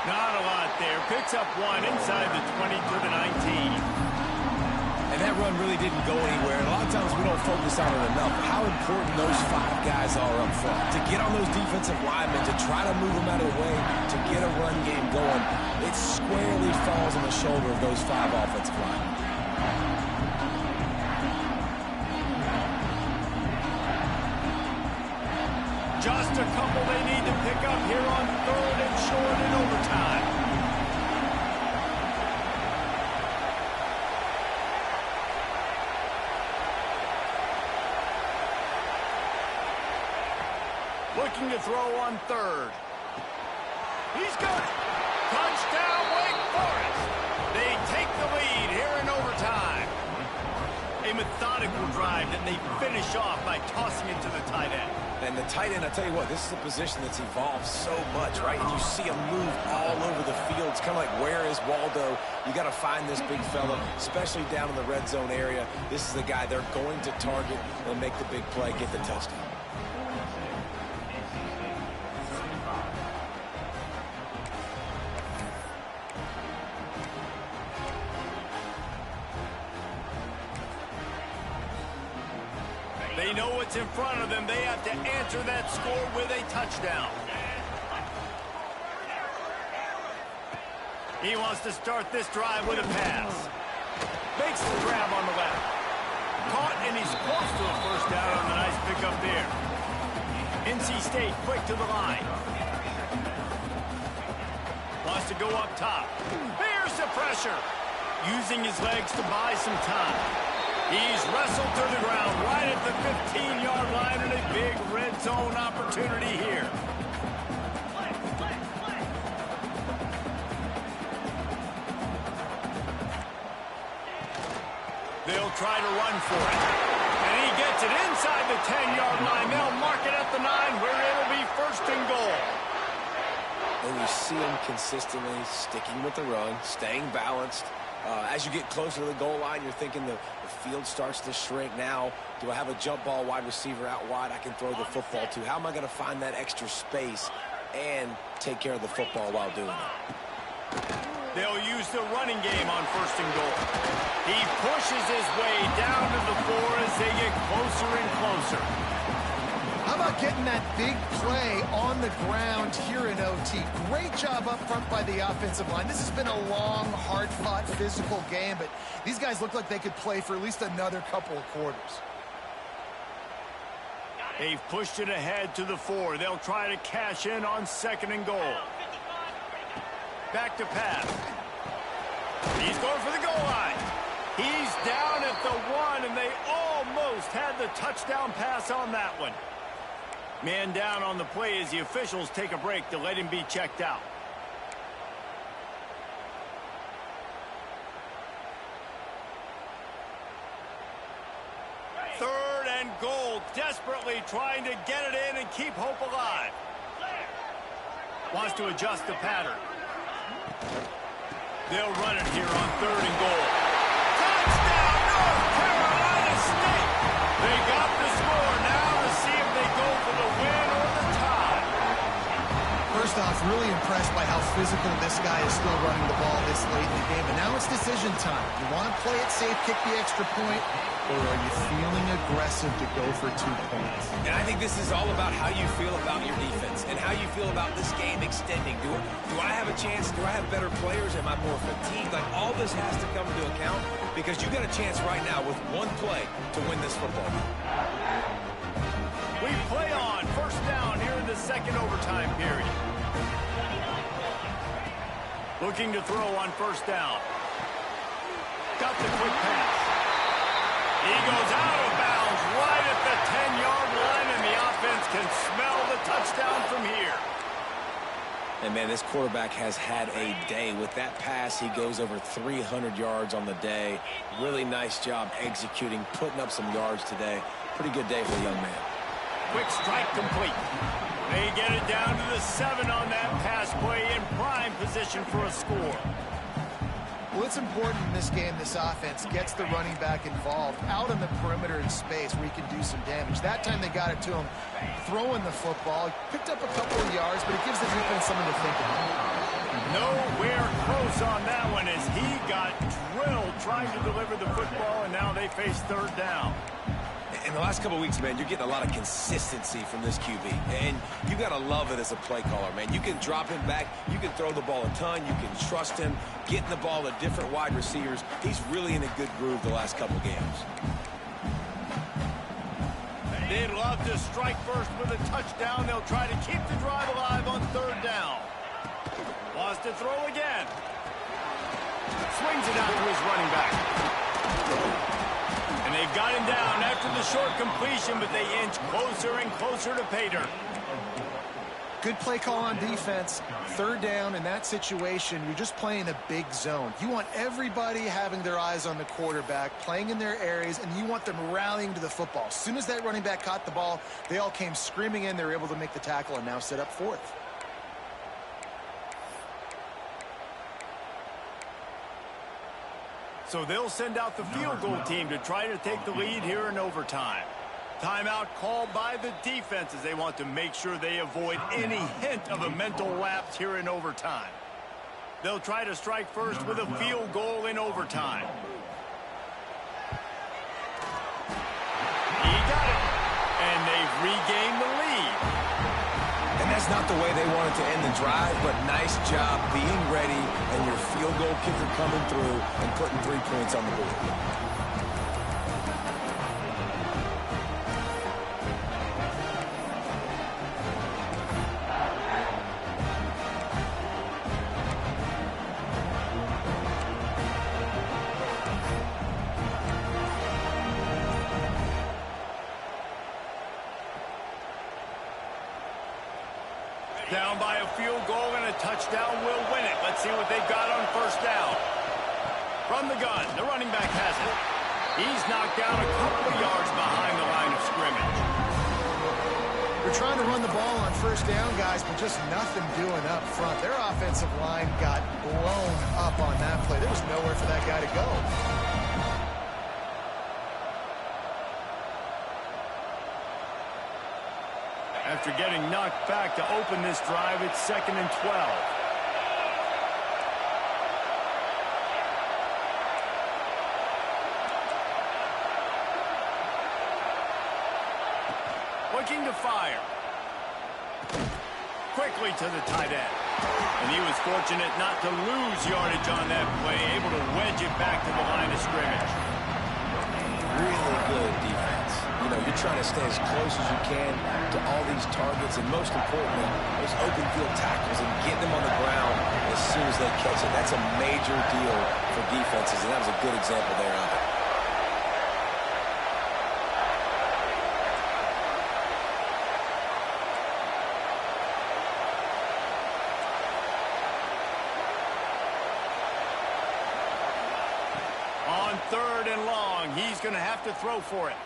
[SPEAKER 2] Not a lot there. Picks up 1 inside the 20 to the 19.
[SPEAKER 3] And that run really didn't go anywhere. And a lot of times we don't focus on it enough. How important those 5 guys are up front. To get on those defensive linemen, to try to move them out of the way, to get a run game going, it squarely falls on the shoulder of those 5 offensive linemen.
[SPEAKER 2] Just a couple they need to pick up here on 3rd and short in overtime. Looking to throw on 3rd. He's got it. Touchdown, Wake Forest. They take the lead here in overtime. A methodical drive that they finish off by tossing it to the tight end.
[SPEAKER 3] And the tight end, I tell you what, this is a position that's evolved so much, right? And you see him move all over the field. It's kind of like, where is Waldo? You got to find this big fella, especially down in the red zone area. This is the guy they're going to target and make the big play, get the touchdown.
[SPEAKER 2] They know what's in front of them. They have to answer that score with a touchdown. He wants to start this drive with a pass. Makes the grab on the left. Caught, and he's close to a first down on the nice pickup there. NC State quick to the line. Wants to go up top. There's the pressure. Using his legs to buy some time. He's wrestled to the ground right at the 15-yard line, and a big red zone opportunity here. They'll try to run for it. And he gets it inside the 10-yard line. They'll mark it at the 9, where it'll be 1st and goal.
[SPEAKER 3] And you see him consistently sticking with the run, staying balanced. As you get closer to the goal line, you're thinking the field starts to shrink. Now, do I have a jump ball wide receiver out wide I can throw the football to? How am I going to find that extra space and take care of the football while doing it?
[SPEAKER 2] They'll use the running game on 1st and goal. He pushes his way down to the 4 as they get closer and closer.
[SPEAKER 4] How about getting that big play on the ground here in OT? Great job up front by the offensive line. This has been a long, hard-fought, physical game, but these guys look like they could play for at least another couple of quarters.
[SPEAKER 2] They've pushed it ahead to the 4. They'll try to cash in on 2nd and goal. Back to pass. He's going for the goal line. He's down at the 1, and they almost had the touchdown pass on that one. Man down on the play as the officials take a break to let him be checked out. Third and goal, desperately trying to get it in and keep hope alive. Wants to adjust the pattern. They'll run it here on 3rd and goal. Touchdown, North Carolina State! They got the score. Now to see if they go for the win or the tie.
[SPEAKER 4] First off, really impressed by how physical this guy is still running the ball this late in the game. But now it's decision time. You want to play it safe, kick the extra point, or are you feeling aggressive to go for 2 points?
[SPEAKER 3] And I think this is all about how you feel about your defense and how you feel about this game extending. Do I have a chance? Do I have better players? Am I more fatigued? Like, all this has to come into account because you got a chance right now with one play to win this football game.
[SPEAKER 2] We play on 1st down here in the 2nd overtime period. Looking to throw on 1st down. Got the quick pass. He goes out of bounds right at the 10-yard line, and the offense can smell the touchdown from here.
[SPEAKER 3] And, man, this quarterback has had a day. With that pass, he goes over 300 yards on the day. Really nice job executing, putting up some yards today. Pretty good day for the young man.
[SPEAKER 2] Quick strike complete. They get it down to the 7 on that pass play in prime position for a score.
[SPEAKER 4] Well, it's important in this game this offense gets the running back involved out on the perimeter in space where he can do some damage. That time they got it to him throwing the football. Picked up a couple of yards, but it gives the defense something to think about.
[SPEAKER 2] Nowhere close on that one as he got drilled trying to deliver the football, and now they face 3rd down.
[SPEAKER 3] In the last couple of weeks, man, you're getting a lot of consistency from this QB. And you got to love it as a play caller, man. You can drop him back. You can throw the ball a ton. You can trust him, getting the ball to different wide receivers. He's really in a good groove the last couple games.
[SPEAKER 2] They'd love to strike first with a touchdown. They'll try to keep the drive alive on 3rd down. Wants to throw again. Swings it out to his running back. And they've got him down after the short completion, but they inch closer and closer to pay dirt.
[SPEAKER 4] Good play call on defense. 3rd down in that situation, you're just playing a big zone. You want everybody having their eyes on the quarterback, playing in their areas, and you want them rallying to the football. As soon as that running back caught the ball, they all came screaming in. They were able to make the tackle and now set up 4th.
[SPEAKER 2] So they'll send out the field goal team to try to take the lead here in overtime. Timeout called by the defense as they want to make sure they avoid any hint of a mental lapse here in overtime. They'll try to strike first with a field goal in overtime. He got it. And they've regained the lead.
[SPEAKER 3] And that's not the way they wanted to end the drive, but nice job being ready and your field goal kicker coming through and putting 3 points on the board.
[SPEAKER 2] Down by a field goal and a touchdown will win it. Let's see what they've got on 1st down. From the gun, the running back has it. He's knocked down a couple of yards behind the line of scrimmage.
[SPEAKER 4] They're trying to run the ball on 1st down, guys, but just nothing doing up front. Their offensive line got blown up on that play. There was nowhere for that guy to go.
[SPEAKER 2] After getting knocked back to open this drive, it's 2nd and 12. Looking to fire. Quickly to the tight end. And he was fortunate not to lose yardage on that play, able to wedge it back to the line of scrimmage.
[SPEAKER 3] Really good defense. You know, you're trying to stay as close as you can to all these targets, and most importantly, those open field tackles and getting them on the ground as soon as they catch it. That's a major deal for defenses, and that was a good example there of it.
[SPEAKER 2] On 3rd and long, he's going to have to throw for it.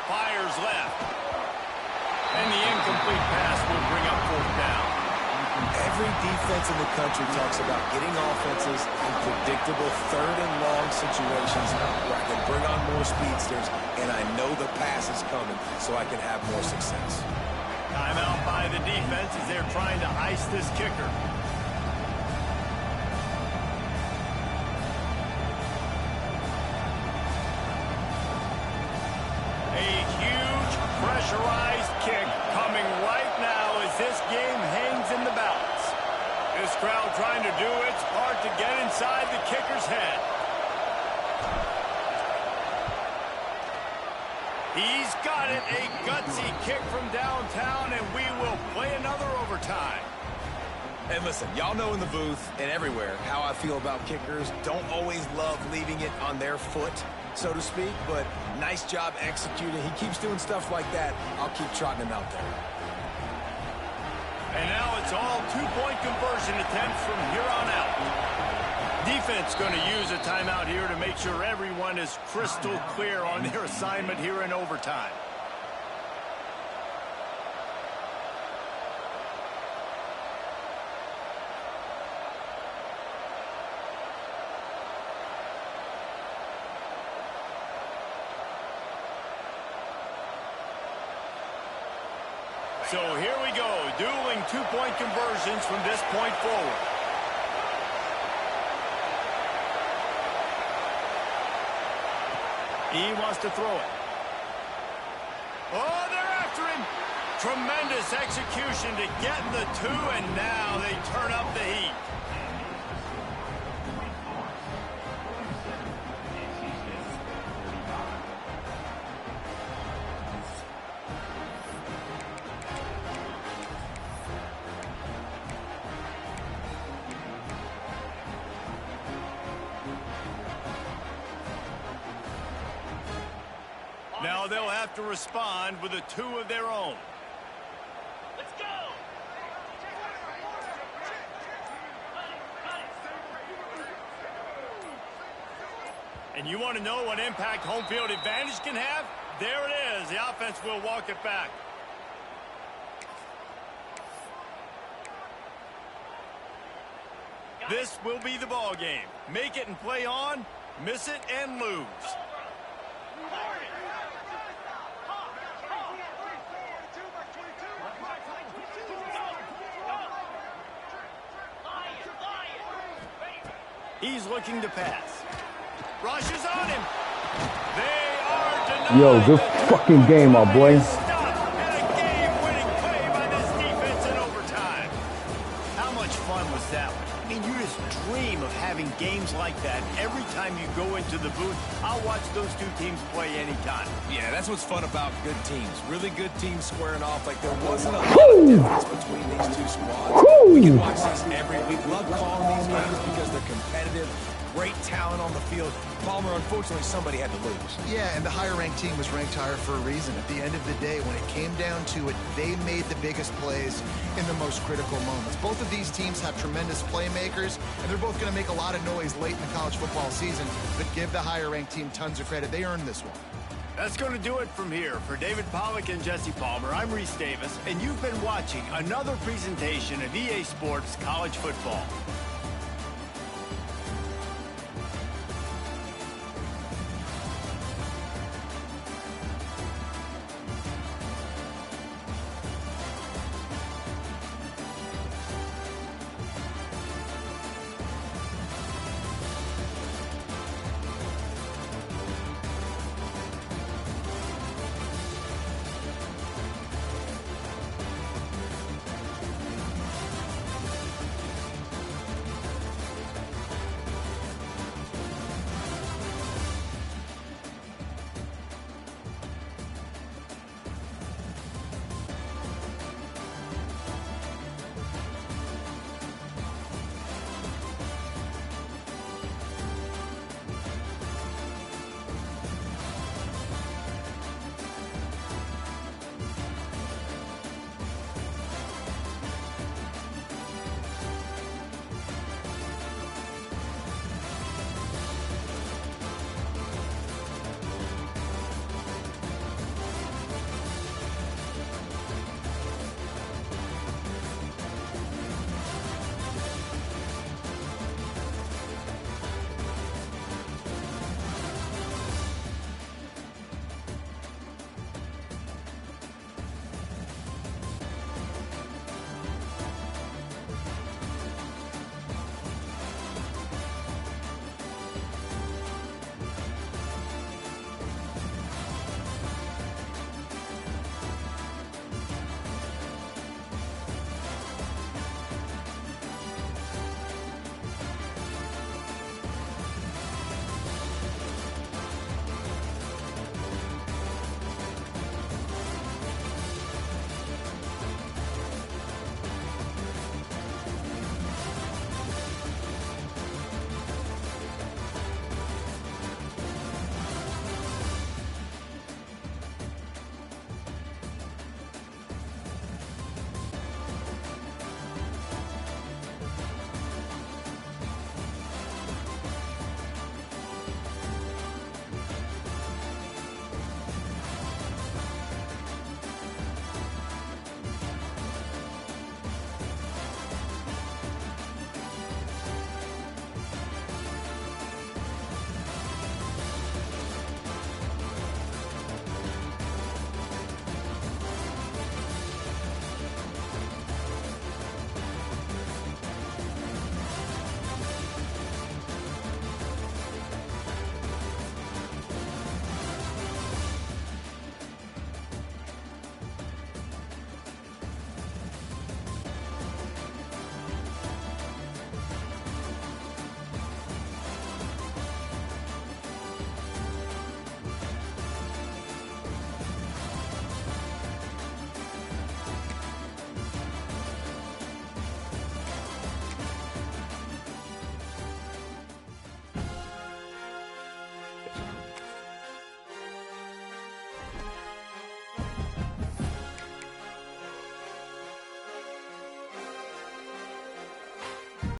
[SPEAKER 2] Fires left. And the incomplete pass will bring up 4th down.
[SPEAKER 3] Every defense in the country talks about getting offenses in predictable third and long situations where I can bring on more speedsters, and I know the pass is coming so I can have more success.
[SPEAKER 2] Timeout by the defense as they're trying to ice this kicker. A huge pressurized kick coming right now as this game hangs in the balance. This crowd trying to do its part to get inside the kicker's head. He's got it, a gutsy kick from downtown, and we will play another overtime.
[SPEAKER 3] And listen, y'all know in the booth and everywhere how I feel about kickers. Don't always love leaving it on their foot, so to speak, but nice job executing. He keeps doing stuff like that. I'll keep trotting him out there.
[SPEAKER 2] And now it's all two-point conversion attempts from here on out. Defense going to use a timeout here to make sure everyone is crystal clear on their assignment here in overtime. So here we go, dueling two-point conversions from this point forward. He wants to throw it. Oh, they're after him. Tremendous execution to get the two, and now they turn up the heat. Now they'll have to respond with a two of their own.
[SPEAKER 5] Let's go!
[SPEAKER 2] And you want to know what impact home field advantage can have? There it is. The offense will walk it back. This will be the ball game. Make it and play on, miss it and lose. He's looking to pass. Rushes on him. They are denied.
[SPEAKER 6] Yo, good fucking game, my boy.
[SPEAKER 2] Stop. And a game-winning play by this defense in overtime. How much fun was that one? I mean, you just dream of having games like that every time you go into the booth. I'll watch those two teams play anytime.
[SPEAKER 3] Yeah, that's what's fun about good teams. Really good teams squaring off. Like, there wasn't a lot of difference between these two squads. We can watch these every week. Love calling these games because they're competitive. Great talent on the field. Palmer, unfortunately, somebody had to lose.
[SPEAKER 4] Yeah, and the higher-ranked team was ranked higher for a reason. At the end of the day, when it came down to it, they made the biggest plays in the most critical moments. Both of these teams have tremendous playmakers, and they're both going to make a lot of noise late in the college football season, but give the higher-ranked team tons of credit. They earned this one.
[SPEAKER 2] That's going to do it from here. For David Pollack and Jesse Palmer, I'm Reese Davis, and you've been watching another presentation of EA Sports College Football.